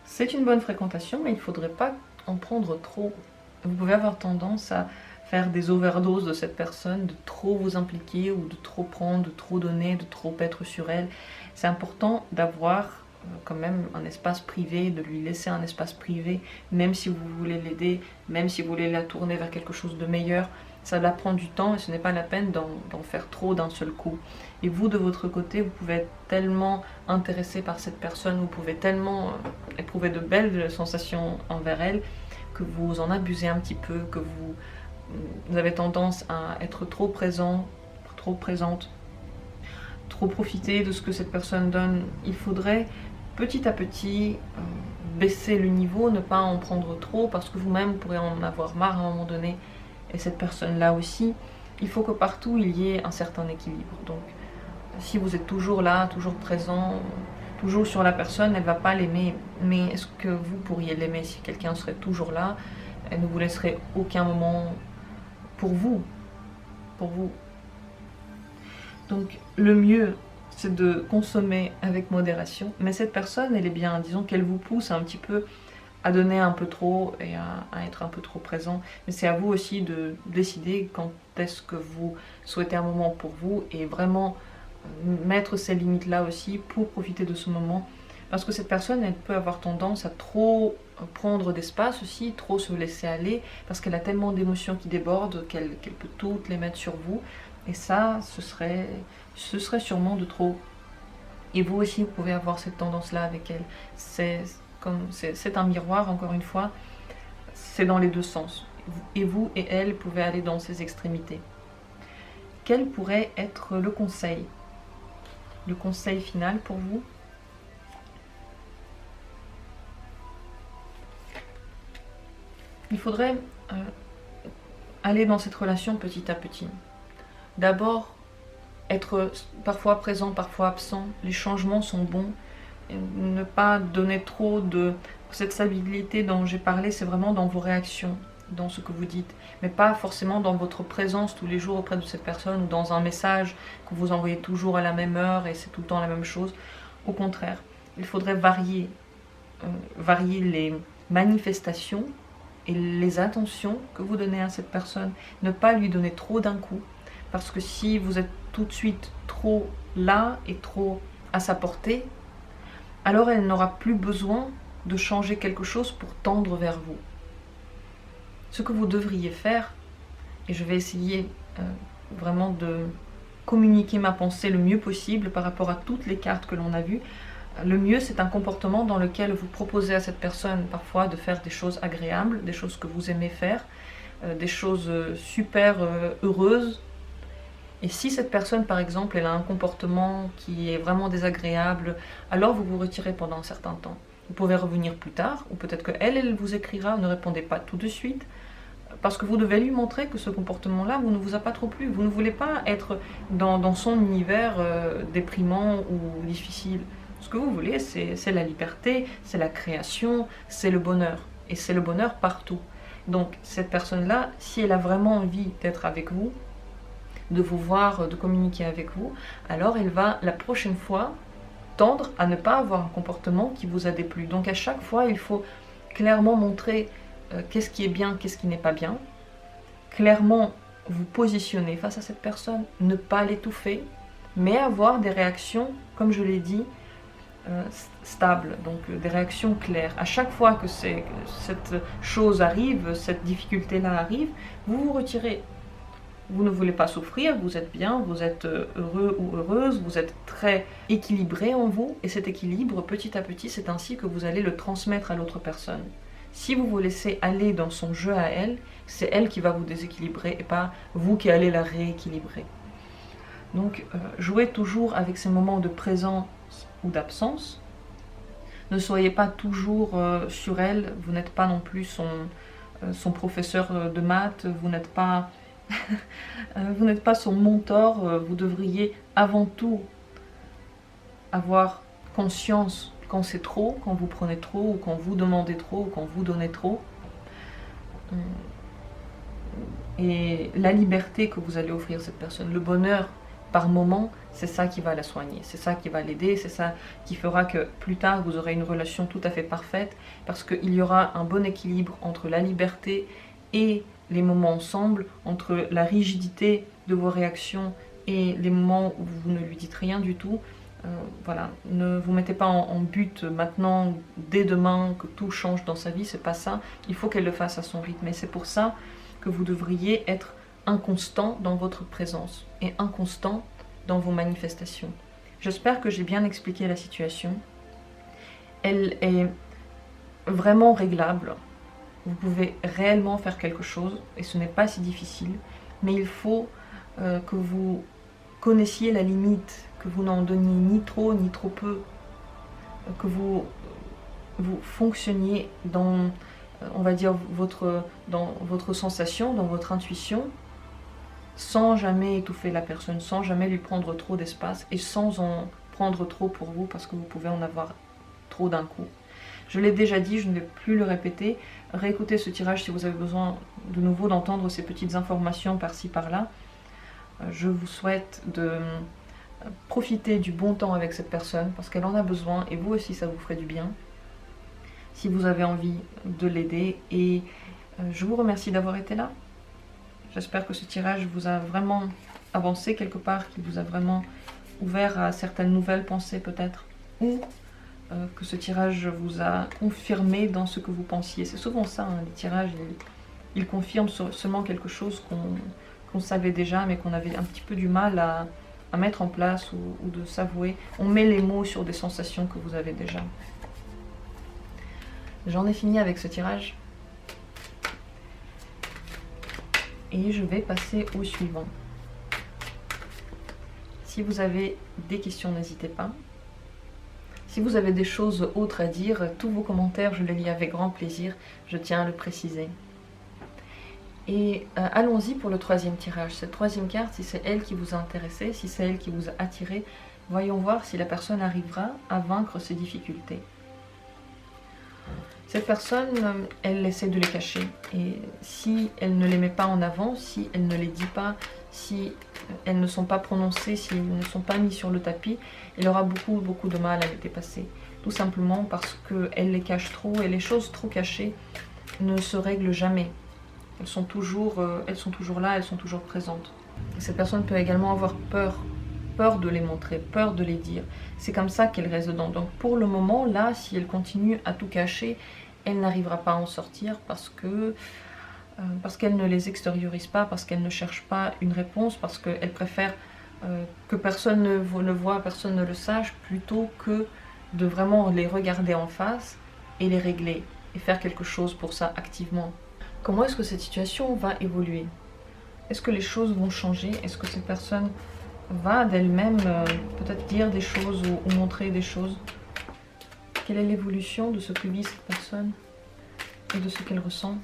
C'est une bonne fréquentation, mais il ne faudrait pas en prendre trop. Vous pouvez avoir tendance à faire des overdoses de cette personne, de trop vous impliquer ou de trop prendre, de trop donner, de trop être sur elle. C'est important d'avoir quand même un espace privé, de lui laisser un espace privé, même si vous voulez l'aider, même si vous voulez la tourner vers quelque chose de meilleur. Ça va prendre du temps et ce n'est pas la peine d'en faire trop d'un seul coup. Et vous, de votre côté, vous pouvez être tellement intéressé par cette personne, vous pouvez tellement éprouver de belles sensations envers elle, que vous en abusez un petit peu, que vous avez tendance à être trop présent, trop présente, trop profiter de ce que cette personne donne. Il faudrait petit à petit baisser le niveau, ne pas en prendre trop, parce que vous-même pourrez en avoir marre à un moment donné, et cette personne-là aussi. Il faut que partout il y ait un certain équilibre. Donc si vous êtes toujours là, toujours présent, toujours sur la personne, elle ne va pas l'aimer. Mais est-ce que vous pourriez l'aimer si quelqu'un serait toujours là? Elle ne vous laisserait aucun moment pour vous. Pour vous. Donc le mieux, c'est de consommer avec modération. Mais cette personne, elle est bien. Disons qu'elle vous pousse un petit peu à donner un peu trop et à être un peu trop présent. Mais c'est à vous aussi de décider quand est-ce que vous souhaitez un moment pour vous et vraiment mettre ces limites-là aussi pour profiter de ce moment. Parce que cette personne, elle peut avoir tendance à trop prendre d'espace aussi, trop se laisser aller, parce qu'elle a tellement d'émotions qui débordent qu'elle peut toutes les mettre sur vous. Et ça, ce serait sûrement de trop. Et vous aussi, vous pouvez avoir cette tendance-là avec elle. C'est un miroir, encore une fois, c'est dans les deux sens. Et vous et elle pouvez aller dans ces extrémités. Quel pourrait être le conseil? Le conseil final pour vous? Il faudrait aller dans cette relation petit à petit. D'abord, être parfois présent, parfois absent. Les changements sont bons. Et ne pas donner trop de... Cette stabilité dont j'ai parlé, c'est vraiment dans vos réactions, dans ce que vous dites, mais pas forcément dans votre présence tous les jours auprès de cette personne ou dans un message que vous envoyez toujours à la même heure et c'est tout le temps la même chose. Au contraire, il faudrait varier les manifestations et les intentions que vous donnez à cette personne. Ne pas lui donner trop d'un coup, parce que si vous êtes tout de suite trop là et trop à sa portée, alors elle n'aura plus besoin de changer quelque chose pour tendre vers vous. Ce que vous devriez faire, et je vais essayer vraiment de communiquer ma pensée le mieux possible par rapport à toutes les cartes que l'on a vues, le mieux c'est un comportement dans lequel vous proposez à cette personne parfois de faire des choses agréables, des choses que vous aimez faire, des choses super heureuses. Et si cette personne, par exemple, elle a un comportement qui est vraiment désagréable, alors vous vous retirez pendant un certain temps. Vous pouvez revenir plus tard, ou peut-être qu'elle, elle vous écrira, ne répondez pas tout de suite, parce que vous devez lui montrer que ce comportement-là ne vous a pas trop plu. Vous ne voulez pas être dans son univers déprimant ou difficile. Ce que vous voulez, c'est la liberté, c'est la création, c'est le bonheur. Et c'est le bonheur partout. Donc cette personne-là, si elle a vraiment envie d'être avec vous, de vous voir, de communiquer avec vous, alors elle va la prochaine fois tendre à ne pas avoir un comportement qui vous a déplu. Donc à chaque fois, il faut clairement montrer qu'est-ce qui est bien, qu'est-ce qui n'est pas bien, clairement vous positionner face à cette personne, ne pas l'étouffer, mais avoir des réactions, comme je l'ai dit, stables, donc des réactions claires. À chaque fois que cette chose arrive, cette difficulté-là arrive, vous vous retirez. Vous ne voulez pas souffrir, vous êtes bien, vous êtes heureux ou heureuse, vous êtes très équilibré en vous, et cet équilibre, petit à petit, c'est ainsi que vous allez le transmettre à l'autre personne. Si vous vous laissez aller dans son jeu à elle, c'est elle qui va vous déséquilibrer et pas vous qui allez la rééquilibrer. Donc, jouez toujours avec ces moments de présence ou d'absence. Ne soyez pas toujours sur elle, vous n'êtes pas non plus son professeur de maths, vous n'êtes pas... vous n'êtes pas son mentor, vous devriez avant tout avoir conscience quand c'est trop, quand vous prenez trop, ou quand vous demandez trop, ou quand vous donnez trop. Et la liberté que vous allez offrir à cette personne, le bonheur par moment, c'est ça qui va la soigner, c'est ça qui va l'aider, c'est ça qui fera que plus tard vous aurez une relation tout à fait parfaite, parce qu'il y aura un bon équilibre entre la liberté et les moments ensemble, entre la rigidité de vos réactions et les moments où vous ne lui dites rien du tout. Voilà, ne vous mettez pas en but maintenant, dès demain, que tout change dans sa vie, c'est pas ça. Il faut qu'elle le fasse à son rythme, et c'est pour ça que vous devriez être inconstant dans votre présence et inconstant dans vos manifestations. J'espère que j'ai bien expliqué la situation. Elle est vraiment réglable. Vous pouvez réellement faire quelque chose et ce n'est pas si difficile, mais il faut que vous connaissiez la limite, que vous n'en donniez ni trop ni trop peu, que vous fonctionniez dans, on va dire, dans votre sensation, dans votre intuition, sans jamais étouffer la personne, sans jamais lui prendre trop d'espace et sans en prendre trop pour vous, parce que vous pouvez en avoir trop d'un coup. Je l'ai déjà dit, je ne vais plus le répéter. Réécoutez ce tirage si vous avez besoin de nouveau d'entendre ces petites informations par-ci par-là. Je vous souhaite de profiter du bon temps avec cette personne parce qu'elle en a besoin et vous aussi ça vous ferait du bien si vous avez envie de l'aider. Et je vous remercie d'avoir été là. J'espère que ce tirage vous a vraiment avancé quelque part, qu'il vous a vraiment ouvert à certaines nouvelles pensées peut-être, ou que ce tirage vous a confirmé dans ce que vous pensiez. C'est souvent ça, hein, les tirages, ils confirment seulement quelque chose qu'on savait déjà, mais qu'on avait un petit peu du mal à mettre en place ou de s'avouer. On met les mots sur des sensations que vous avez déjà. J'en ai fini avec ce tirage. Et je vais passer au suivant. Si vous avez des questions, n'hésitez pas. Si vous avez des choses autres à dire, tous vos commentaires, je les lis avec grand plaisir, je tiens à le préciser. Et allons-y pour le troisième tirage. Cette troisième carte, si c'est elle qui vous a intéressé, si c'est elle qui vous a attiré, voyons voir si la personne arrivera à vaincre ses difficultés. Cette personne, elle essaie de les cacher. Et si elle ne les met pas en avant, si elle ne les dit pas, si elles ne sont pas prononcées, si elles ne sont pas mises sur le tapis, elle aura beaucoup de mal à les dépasser. Tout simplement parce qu'elle les cache trop et les choses trop cachées ne se règlent jamais. Elles sont toujours là, elles sont toujours présentes. Et cette personne peut également avoir peur de les montrer, peur de les dire. C'est comme ça qu'elle reste dedans. Donc pour le moment, là, si elle continue à tout cacher, elle n'arrivera pas à en sortir parce qu'elle ne les extériorise pas, parce qu'elle ne cherche pas une réponse, parce qu'elle préfère que personne ne le voit, personne ne le sache, plutôt que de vraiment les regarder en face et les régler et faire quelque chose pour ça activement. Comment est-ce que cette situation va évoluer? Est-ce que les choses vont changer? Est-ce que cette personne va d'elle-même peut-être dire des choses ou montrer des choses? Quelle est l'évolution de ce que vit cette personne et de ce qu'elle ressent?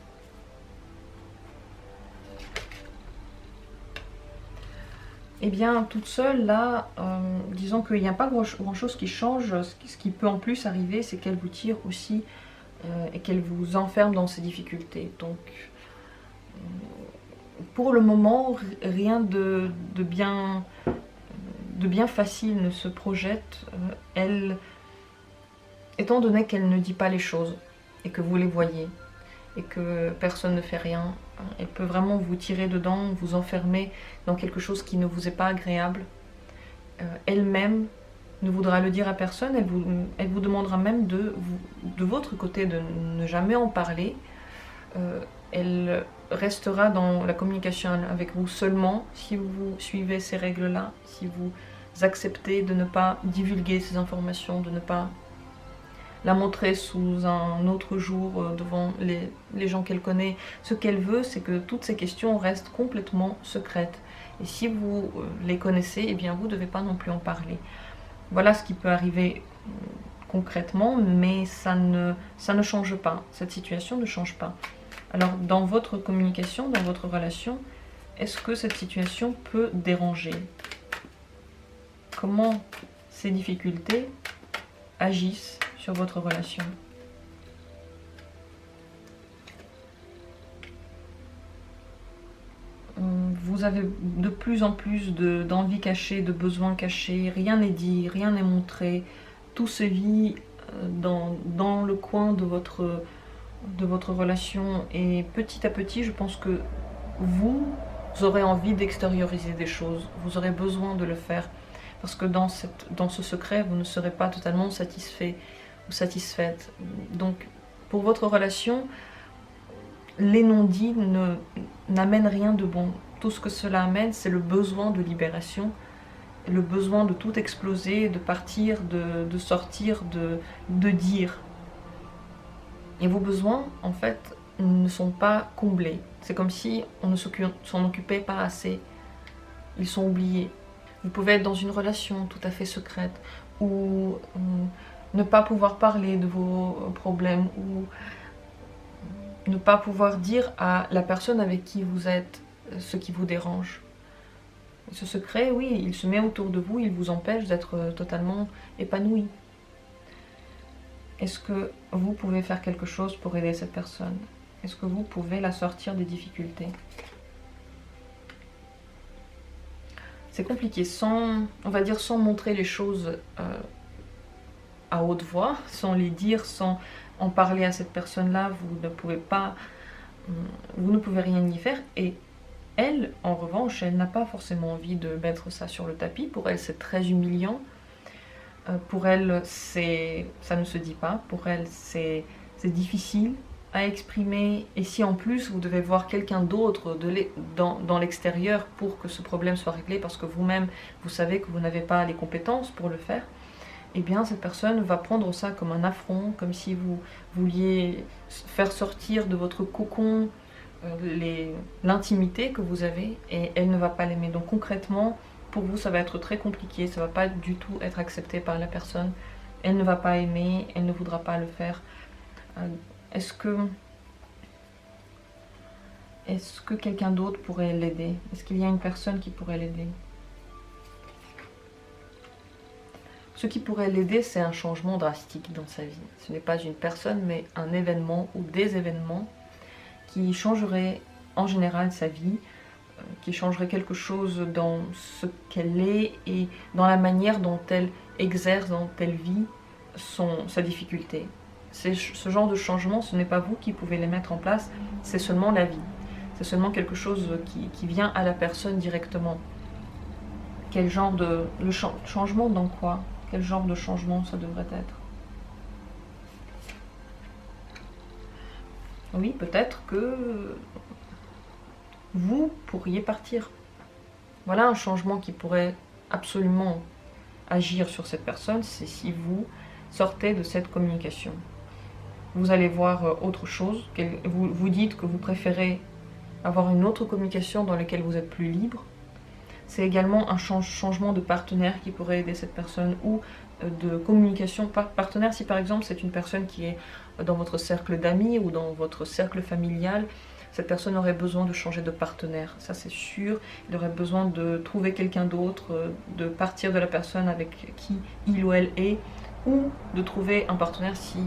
Eh bien, toute seule, là, disons qu'il n'y a pas grand-chose qui change. Ce qui peut en plus arriver, c'est qu'elle vous tire aussi et qu'elle vous enferme dans ses difficultés. Donc, pour le moment, rien de bien facile ne se projette. Elle, étant donné qu'elle ne dit pas les choses et que vous les voyez et que personne ne fait rien, elle peut vraiment vous tirer dedans, vous enfermer dans quelque chose qui ne vous est pas agréable. Elle-même ne voudra le dire à personne, elle vous demandera même de votre côté de ne jamais en parler. Elle restera dans la communication avec vous seulement si vous suivez ces règles-là, si vous acceptez de ne pas divulguer ces informations, de ne pas la montrer sous un autre jour devant les gens qu'elle connaît. Ce qu'elle veut, c'est que toutes ces questions restent complètement secrètes. Et si vous les connaissez, eh bien vous ne devez pas non plus en parler. Voilà ce qui peut arriver concrètement, mais ça ne change pas. Cette situation ne change pas. Alors, dans votre communication, dans votre relation, est-ce que cette situation peut déranger? Comment ces difficultés agissent sur votre relation. Vous avez de plus en plus d'envies cachées, de besoins cachés, rien n'est dit, rien n'est montré, tout se vit dans le coin de votre relation, et petit à petit je pense que vous aurez envie d'extérioriser des choses, vous aurez besoin de le faire, parce que dans ce secret vous ne serez pas totalement satisfait ou satisfaite. Donc pour votre relation, les non-dits n'amènent rien de bon. Tout ce que cela amène, c'est le besoin de libération, le besoin de tout exploser, de partir, de sortir, de dire. Et vos besoins, en fait, ne sont pas comblés. C'est comme si on ne s'en occupait pas assez. Ils sont oubliés. Vous pouvez être dans une relation tout à fait secrète, ou ne pas pouvoir parler de vos problèmes, ou ne pas pouvoir dire à la personne avec qui vous êtes ce qui vous dérange. Ce secret, oui, il se met autour de vous, il vous empêche d'être totalement épanoui. Est-ce que vous pouvez faire quelque chose pour aider cette personne? Est-ce que vous pouvez la sortir des difficultés? C'est compliqué, on va dire sans montrer les choses à haute voix, sans les dire, sans en parler à cette personne-là, vous ne pouvez rien y faire. Et elle, en revanche, elle n'a pas forcément envie de mettre ça sur le tapis. Pour elle, c'est très humiliant. Pour elle, ça ne se dit pas. Pour elle, c'est difficile à exprimer. Et si en plus, vous devez voir quelqu'un d'autre dans l'extérieur pour que ce problème soit réglé, parce que vous-même, vous savez que vous n'avez pas les compétences pour le faire, eh bien cette personne va prendre ça comme un affront, comme si vous vouliez faire sortir de votre cocon l'intimité que vous avez, et elle ne va pas l'aimer. Donc concrètement, pour vous, ça va être très compliqué, ça ne va pas du tout être accepté par la personne. Elle ne va pas aimer, elle ne voudra pas le faire. Est-ce que quelqu'un d'autre pourrait l'aider? Est-ce qu'il y a une personne qui pourrait l'aider? Ce qui pourrait l'aider, c'est un changement drastique dans sa vie. Ce n'est pas une personne, mais un événement ou des événements qui changeraient en général sa vie, qui changerait quelque chose dans ce qu'elle est et dans la manière dont elle exerce, dont elle vit sa difficulté. Ce genre de changement, ce n'est pas vous qui pouvez les mettre en place, c'est seulement la vie. C'est seulement quelque chose qui vient à la personne directement. Quel genre de... changement dans quoi? Quel genre de changement ça devrait être? Oui, peut-être que vous pourriez partir. Voilà un changement qui pourrait absolument agir sur cette personne, c'est si vous sortez de cette communication. Vous allez voir autre chose, vous dites que vous préférez avoir une autre communication dans laquelle vous êtes plus libre. C'est également un changement de partenaire qui pourrait aider cette personne, ou de communication partenaire. Si par exemple c'est une personne qui est dans votre cercle d'amis ou dans votre cercle familial, cette personne aurait besoin de changer de partenaire, ça c'est sûr. Il aurait besoin de trouver quelqu'un d'autre, de partir de la personne avec qui il ou elle est, ou de trouver un partenaire si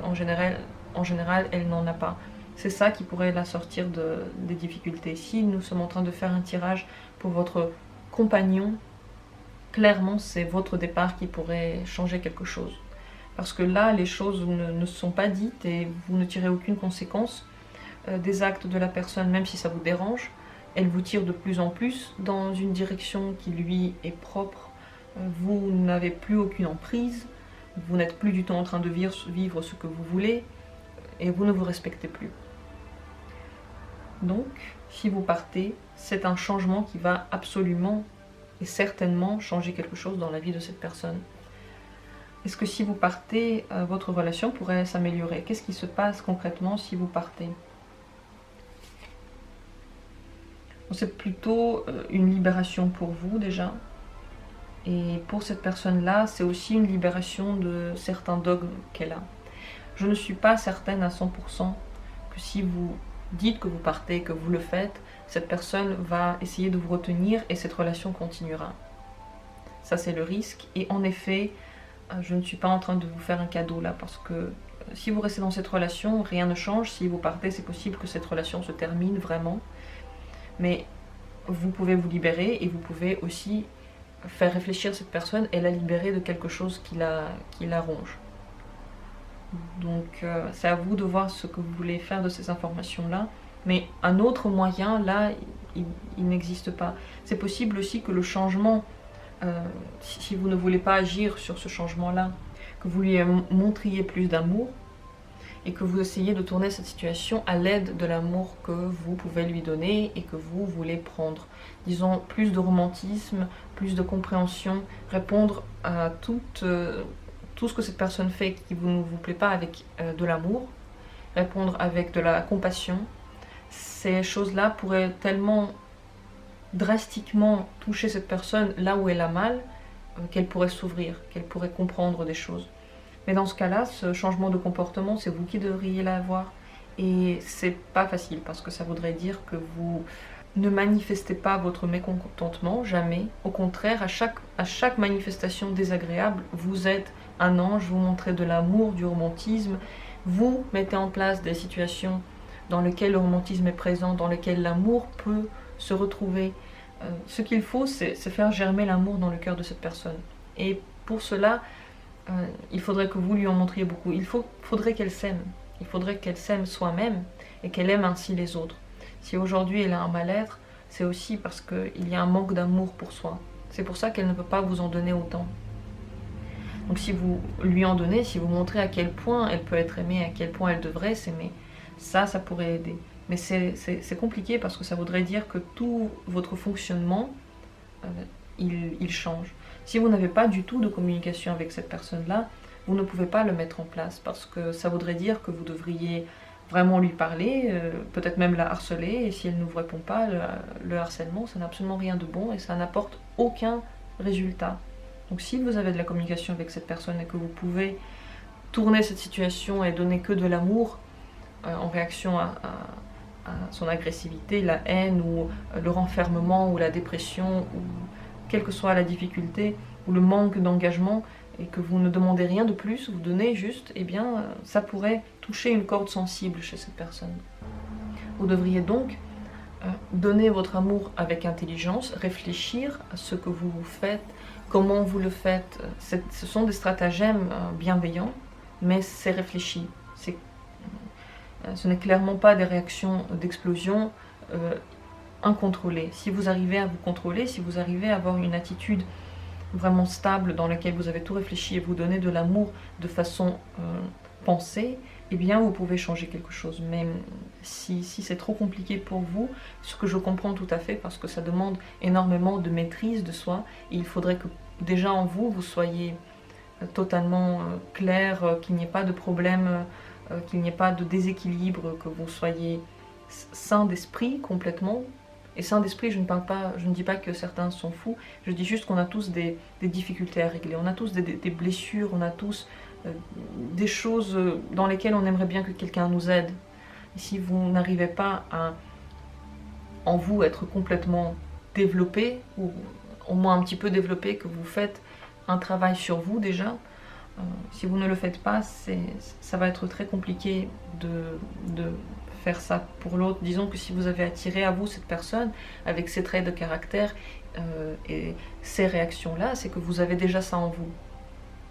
en général elle n'en a pas. C'est ça qui pourrait la sortir des difficultés. Si nous sommes en train de faire un tirage pour votre compagnon, clairement c'est votre départ qui pourrait changer quelque chose. Parce que là, les choses ne sont pas dites et vous ne tirez aucune conséquence des actes de la personne, même si ça vous dérange. Elle vous tire de plus en plus dans une direction qui lui est propre. Vous n'avez plus aucune emprise, vous n'êtes plus du tout en train de vivre ce que vous voulez, et vous ne vous respectez plus. Donc, si vous partez, c'est un changement qui va absolument et certainement changer quelque chose dans la vie de cette personne. Est-ce que si vous partez, votre relation pourrait s'améliorer? Qu'est-ce qui se passe concrètement si vous partez? C'est plutôt une libération pour vous déjà. Et pour cette personne-là, c'est aussi une libération de certains dogmes qu'elle a. Je ne suis pas certaine à 100% que si vous dites que vous partez, que vous le faites, cette personne va essayer de vous retenir et cette relation continuera. Ça c'est le risque. Et en effet, je ne suis pas en train de vous faire un cadeau là, parce que si vous restez dans cette relation, rien ne change. Si vous partez, c'est possible que cette relation se termine vraiment. Mais vous pouvez vous libérer et vous pouvez aussi faire réfléchir cette personne et la libérer de quelque chose qui la ronge. Donc c'est à vous de voir ce que vous voulez faire de ces informations-là. Mais un autre moyen, là, il n'existe pas. C'est possible aussi que le changement, si vous ne voulez pas agir sur ce changement-là, que vous lui montriez plus d'amour et que vous essayez de tourner cette situation à l'aide de l'amour que vous pouvez lui donner et que vous voulez prendre. Disons, plus de romantisme, plus de compréhension, répondre à tout ce que cette personne fait qui ne vous plaît pas avec de l'amour, répondre avec de la compassion. Ces choses-là pourraient tellement drastiquement toucher cette personne là où elle a mal, qu'elle pourrait s'ouvrir, qu'elle pourrait comprendre des choses. Mais dans ce cas-là, ce changement de comportement, c'est vous qui devriez l'avoir. Et c'est pas facile, parce que ça voudrait dire que vous ne manifestez pas votre mécontentement, jamais. Au contraire, à chaque manifestation désagréable, vous êtes un ange, vous montrez de l'amour, du romantisme, vous mettez en place des situations dans lesquelles le romantisme est présent, dans lesquelles l'amour peut se retrouver. Ce qu'il faut, c'est faire germer l'amour dans le cœur de cette personne. Et pour cela, il faudrait que vous lui en montriez beaucoup. Il faudrait qu'elle s'aime. Il faudrait qu'elle s'aime soi-même et qu'elle aime ainsi les autres. Si aujourd'hui elle a un mal-être, c'est aussi parce qu'il y a un manque d'amour pour soi. C'est pour ça qu'elle ne peut pas vous en donner autant. Donc si vous lui en donnez, si vous montrez à quel point elle peut être aimée, à quel point elle devrait s'aimer, ça pourrait aider. Mais c'est compliqué parce que ça voudrait dire que tout votre fonctionnement, il change. Si vous n'avez pas du tout de communication avec cette personne-là, vous ne pouvez pas le mettre en place parce que ça voudrait dire que vous devriez vraiment lui parler, peut-être même la harceler, et si elle ne vous répond pas, le harcèlement, ça n'a absolument rien de bon et ça n'apporte aucun résultat. Donc si vous avez de la communication avec cette personne et que vous pouvez tourner cette situation et donner que de l'amour en réaction à son agressivité, la haine ou le renfermement ou la dépression ou quelle que soit la difficulté ou le manque d'engagement, et que vous ne demandez rien de plus, vous donnez juste, eh bien, ça pourrait toucher une corde sensible chez cette personne. Vous devriez donc donner votre amour avec intelligence, réfléchir à ce que vous faites, comment vous le faites. Ce sont des stratagèmes bienveillants, mais c'est réfléchi. Ce n'est clairement pas des réactions d'explosion incontrôlées. Si vous arrivez à vous contrôler, si vous arrivez à avoir une attitude vraiment stable dans laquelle vous avez tout réfléchi et vous donnez de l'amour de façon pensée, eh bien vous pouvez changer quelque chose. Mais si c'est trop compliqué pour vous, ce que je comprends tout à fait parce que ça demande énormément de maîtrise de soi, et il faudrait que déjà en vous, vous soyez totalement clair, qu'il n'y ait pas de problème, qu'il n'y ait pas de déséquilibre, que vous soyez sain d'esprit complètement. Et sain d'esprit, je ne dis pas que certains sont fous, je dis juste qu'on a tous des difficultés à régler, on a tous des blessures, on a tous des choses dans lesquelles on aimerait bien que quelqu'un nous aide. Et si vous n'arrivez pas à, en vous, être complètement développé, ou au moins un petit peu développé, que vous faites un travail sur vous déjà, si vous ne le faites pas, ça va être très compliqué de faire ça pour l'autre. Disons que si vous avez attiré à vous cette personne avec ses traits de caractère et ces réactions-là, c'est que vous avez déjà ça en vous.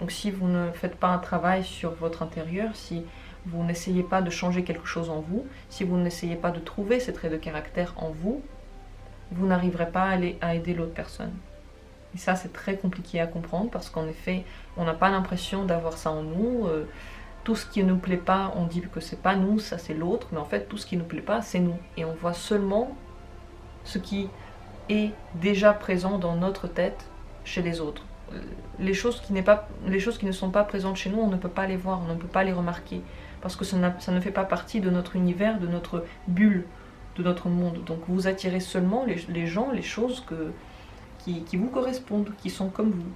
Donc si vous ne faites pas un travail sur votre intérieur, si vous n'essayez pas de changer quelque chose en vous, si vous n'essayez pas de trouver ces traits de caractère en vous, vous n'arriverez pas à aider l'autre personne. Et ça, c'est très compliqué à comprendre parce qu'en effet, on n'a pas l'impression d'avoir ça en nous. Tout ce qui ne nous plaît pas, on dit que c'est pas nous, ça c'est l'autre, mais en fait, tout ce qui ne nous plaît pas, c'est nous. Et on voit seulement ce qui est déjà présent dans notre tête chez les autres. Les choses qui ne sont pas présentes chez nous, on ne peut pas les voir, on ne peut pas les remarquer, parce que ça ne fait pas partie de notre univers, de notre bulle, de notre monde. Donc vous attirez seulement les gens, les choses qui vous correspondent, qui sont comme vous.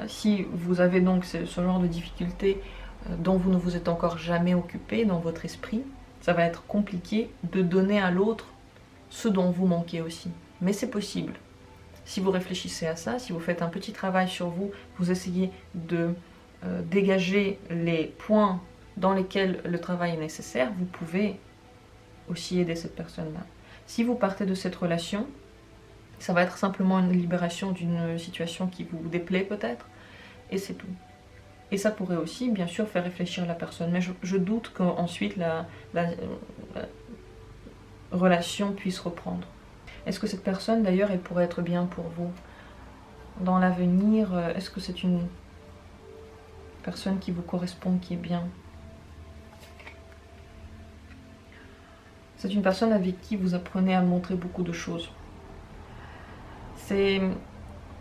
Si vous avez donc ce genre de difficultés dont vous ne vous êtes encore jamais occupé dans votre esprit, ça va être compliqué de donner à l'autre ce dont vous manquez aussi. Mais c'est possible. Si vous réfléchissez à ça, si vous faites un petit travail sur vous, vous essayez de dégager les points dans lesquels le travail est nécessaire, vous pouvez aussi aider cette personne-là. Si vous partez de cette relation, ça va être simplement une libération d'une situation qui vous déplaît peut-être, et c'est tout. Et ça pourrait aussi, bien sûr, faire réfléchir la personne, mais je doute qu'ensuite la relation puisse reprendre. Est-ce que cette personne, d'ailleurs, elle pourrait être bien pour vous dans l'avenir? Est-ce que c'est une personne qui vous correspond, qui est bien? C'est une personne avec qui vous apprenez à montrer beaucoup de choses. Elle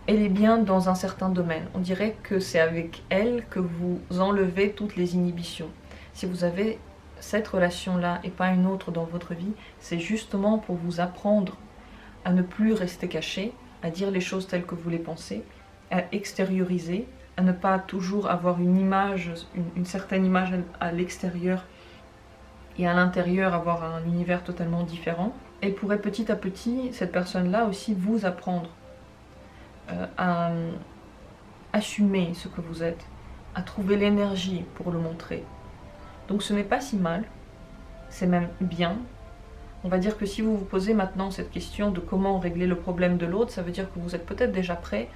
est bien dans un certain domaine. On dirait que c'est avec elle que vous enlevez toutes les inhibitions. Si vous avez cette relation-là et pas une autre dans votre vie, c'est justement pour vous apprendre à ne plus rester caché, à dire les choses telles que vous les pensez, à extérioriser, à ne pas toujours avoir une image, une certaine image à l'extérieur et à l'intérieur avoir un univers totalement différent. Elle pourrait petit à petit, cette personne-là aussi, vous apprendre à assumer ce que vous êtes, à trouver l'énergie pour le montrer. Donc ce n'est pas si mal, c'est même bien. On va dire que si vous vous posez maintenant cette question de comment régler le problème de l'autre, ça veut dire que vous êtes peut-être déjà prêt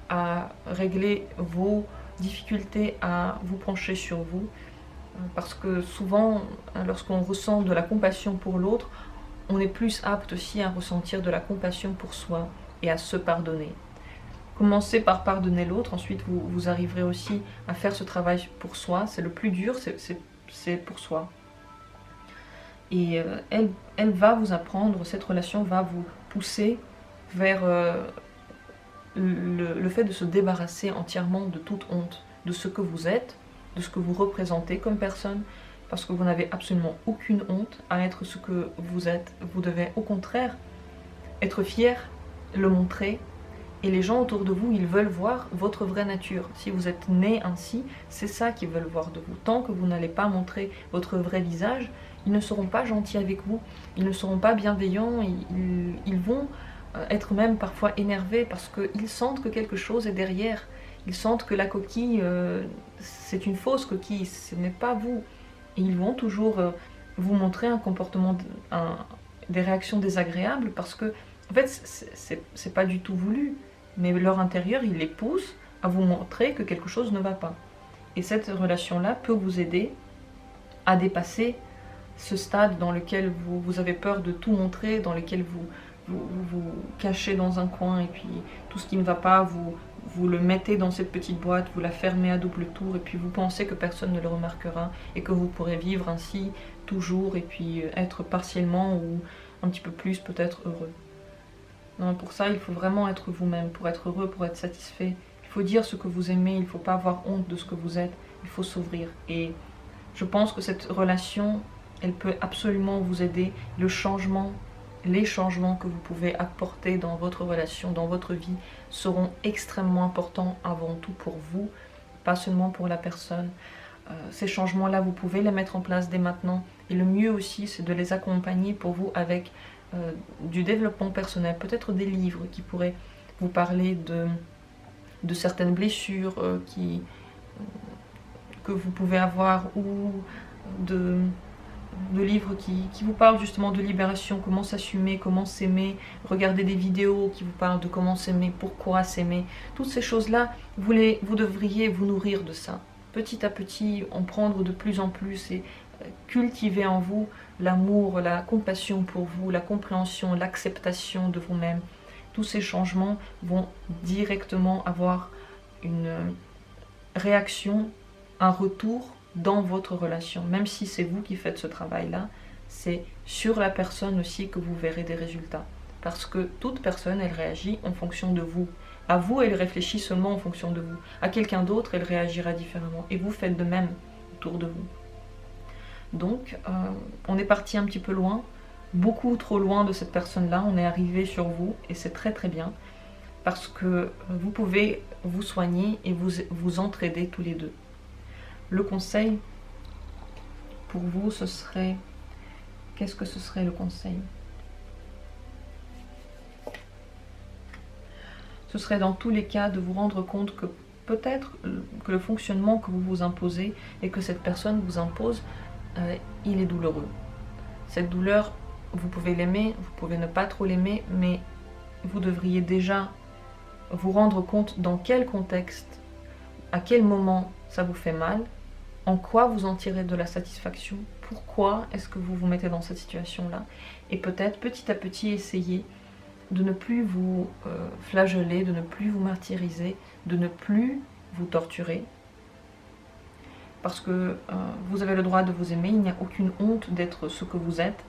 à régler vos difficultés, à vous pencher sur vous. Parce que souvent, lorsqu'on ressent de la compassion pour l'autre, on est plus apte aussi à ressentir de la compassion pour soi et à se pardonner. Commencez par pardonner l'autre, ensuite vous arriverez aussi à faire ce travail pour soi. C'est le plus dur, c'est pour soi. Et elle va vous apprendre, cette relation va vous pousser vers le fait de se débarrasser entièrement de toute honte, de ce que vous êtes, de ce que vous représentez comme personne, parce que vous n'avez absolument aucune honte à être ce que vous êtes. Vous devez au contraire être fier, le montrer, et les gens autour de vous, ils veulent voir votre vraie nature. Si vous êtes né ainsi, c'est ça qu'ils veulent voir de vous. Tant que vous n'allez pas montrer votre vrai visage, ils ne seront pas gentils avec vous, ils ne seront pas bienveillants, ils vont être même parfois énervés parce qu'ils sentent que quelque chose est derrière. Ils sentent que la coquille, c'est une fausse coquille, ce n'est pas vous. Et ils vont toujours vous montrer un comportement, des réactions désagréables parce que, en fait, c'est pas du tout voulu. Mais leur intérieur, il les pousse à vous montrer que quelque chose ne va pas. Et cette relation-là peut vous aider à dépasser ce stade dans lequel vous avez peur de tout montrer, dans lequel vous cachez dans un coin et puis tout ce qui ne va pas, vous le mettez dans cette petite boîte, vous la fermez à double tour et puis vous pensez que personne ne le remarquera et que vous pourrez vivre ainsi toujours et puis être partiellement ou un petit peu plus peut-être heureux. Non, pour ça, il faut vraiment être vous-même, pour être heureux, pour être satisfait. Il faut dire ce que vous aimez, il ne faut pas avoir honte de ce que vous êtes, il faut s'ouvrir. Et je pense que cette relation, elle peut absolument vous aider. Les changements que vous pouvez apporter dans votre relation, dans votre vie, seront extrêmement importants avant tout pour vous, pas seulement pour la personne. Ces changements-là, vous pouvez les mettre en place dès maintenant. Et le mieux aussi, c'est de les accompagner pour vous avec du développement personnel, peut-être des livres qui pourraient vous parler de certaines blessures que vous pouvez avoir ou de livres qui vous parlent justement de libération, comment s'assumer, comment s'aimer, regarder des vidéos qui vous parlent de comment s'aimer, pourquoi s'aimer. Toutes ces choses-là, vous devriez vous nourrir de ça. Petit à petit, en prendre de plus en plus et cultiver en vous l'amour, la compassion pour vous, la compréhension, l'acceptation de vous-même. Tous ces changements vont directement avoir une réaction, un retour dans votre relation. Même si c'est vous qui faites ce travail-là, c'est sur la personne aussi que vous verrez des résultats. Parce que toute personne, elle réagit en fonction de vous. À vous, elle réfléchit seulement en fonction de vous. À quelqu'un d'autre, elle réagira différemment. Et vous faites de même autour de vous. Donc, on est parti un petit peu loin, beaucoup trop loin de cette personne-là. On est arrivé sur vous et c'est très très bien parce que vous pouvez vous soigner et vous entraider tous les deux. Le conseil pour vous, ce serait... Qu'est-ce que ce serait le conseil? ce serait dans tous les cas de vous rendre compte que peut-être que le fonctionnement que vous vous imposez et que cette personne vous impose, il est douloureux. Cette douleur, vous pouvez l'aimer, vous pouvez ne pas trop l'aimer, mais vous devriez déjà vous rendre compte dans quel contexte, à quel moment ça vous fait mal, en quoi vous en tirez de la satisfaction, pourquoi est-ce que vous vous mettez dans cette situation-là, et peut-être petit à petit essayer de ne plus vous flageller, de ne plus vous martyriser, de ne plus vous torturer, parce que vous avez le droit de vous aimer, il n'y a aucune honte d'être ce que vous êtes,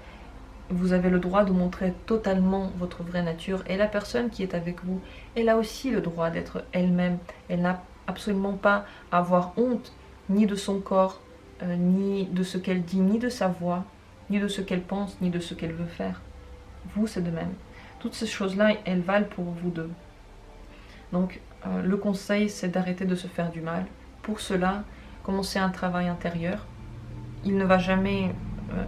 vous avez le droit de montrer totalement votre vraie nature, et la personne qui est avec vous, elle a aussi le droit d'être elle-même, elle n'a absolument pas à avoir honte, ni de son corps, ni de ce qu'elle dit, ni de sa voix, ni de ce qu'elle pense, ni de ce qu'elle veut faire. Vous, c'est de même. Toutes ces choses-là, elles valent pour vous deux. Donc, le conseil, c'est d'arrêter de se faire du mal. Pour cela, commencez un travail intérieur. Il ne va jamais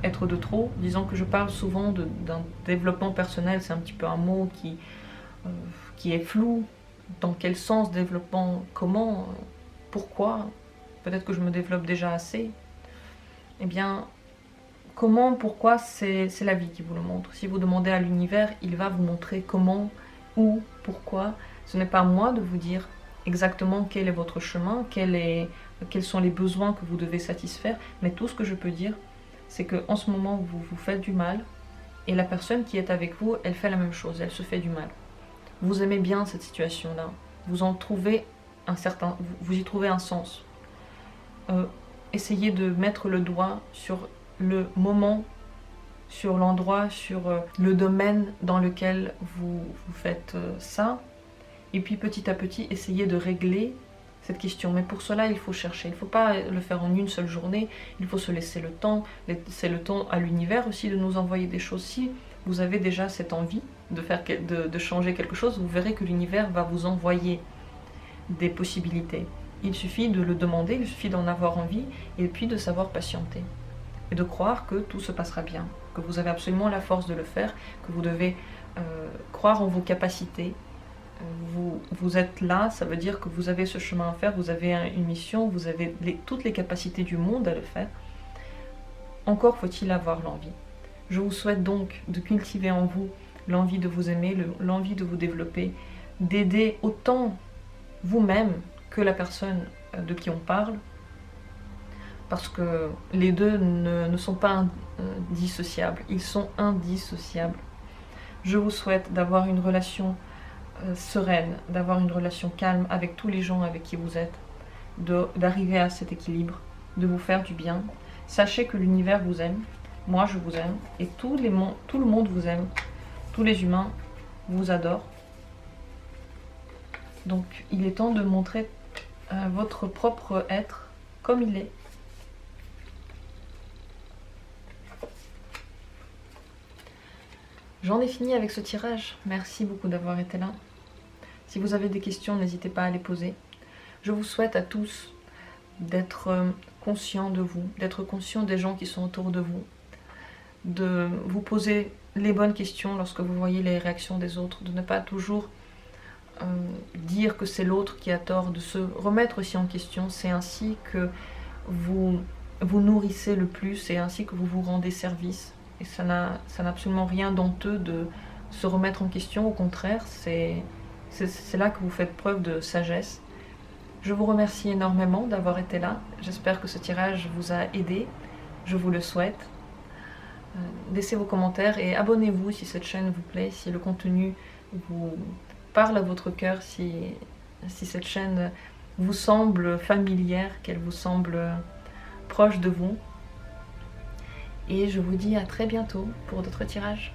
être de trop. Disons que je parle souvent d'un développement personnel, c'est un petit peu un mot qui est flou. Dans quel sens développement? Comment? Pourquoi? Peut-être que je me développe déjà assez. Eh bien, comment, pourquoi, c'est la vie qui vous le montre. Si vous demandez à l'univers, il va vous montrer comment, où, pourquoi. Ce n'est pas à moi de vous dire exactement quel est votre chemin, quels sont les besoins que vous devez satisfaire, mais tout ce que je peux dire, c'est qu'en ce moment, vous vous faites du mal, et la personne qui est avec vous, elle fait la même chose, elle se fait du mal. Vous aimez bien cette situation-là, vous y trouvez un sens. Essayez de mettre le doigt sur le moment, sur l'endroit, sur le domaine dans lequel vous faites ça, et puis petit à petit, essayez de régler cette question. Mais pour cela, il faut chercher, il ne faut pas le faire en une seule journée, il faut se laisser le temps à l'univers aussi de nous envoyer des choses. Si vous avez déjà cette envie de changer quelque chose, vous verrez que l'univers va vous envoyer des possibilités. Il suffit de le demander, il suffit d'en avoir envie, et puis de savoir patienter. Et de croire que tout se passera bien, que vous avez absolument la force de le faire, que vous devez croire en vos capacités. Vous êtes là, ça veut dire que vous avez ce chemin à faire, vous avez une mission, vous avez toutes les capacités du monde à le faire. Encore faut-il avoir l'envie. Je vous souhaite donc de cultiver en vous l'envie de vous aimer, l'envie de vous développer, d'aider autant vous-même que la personne de qui on parle, parce que les deux ne sont pas dissociables, ils sont indissociables. Je vous souhaite d'avoir une relation sereine, d'avoir une relation calme avec tous les gens avec qui vous êtes, d'arriver à cet équilibre, de vous faire du bien. Sachez que l'univers vous aime, moi je vous aime, et tout le monde vous aime, tous les humains vous adorent. Donc il est temps de montrer votre propre être comme il est. J'en ai fini avec ce tirage. Merci beaucoup d'avoir été là. Si vous avez des questions, n'hésitez pas à les poser. Je vous souhaite à tous d'être conscients de vous, d'être conscients des gens qui sont autour de vous, de vous poser les bonnes questions lorsque vous voyez les réactions des autres, de ne pas toujours dire que c'est l'autre qui a tort, de se remettre aussi en question. C'est ainsi que vous nourrissez le plus et ainsi que vous vous rendez service. Et ça n'a absolument rien d'honteux de se remettre en question, au contraire, c'est là que vous faites preuve de sagesse. Je vous remercie énormément d'avoir été là, j'espère que ce tirage vous a aidé, je vous le souhaite. Laissez vos commentaires et abonnez-vous si cette chaîne vous plaît, si le contenu vous parle à votre cœur, si cette chaîne vous semble familière, qu'elle vous semble proche de vous. Et je vous dis à très bientôt pour d'autres tirages.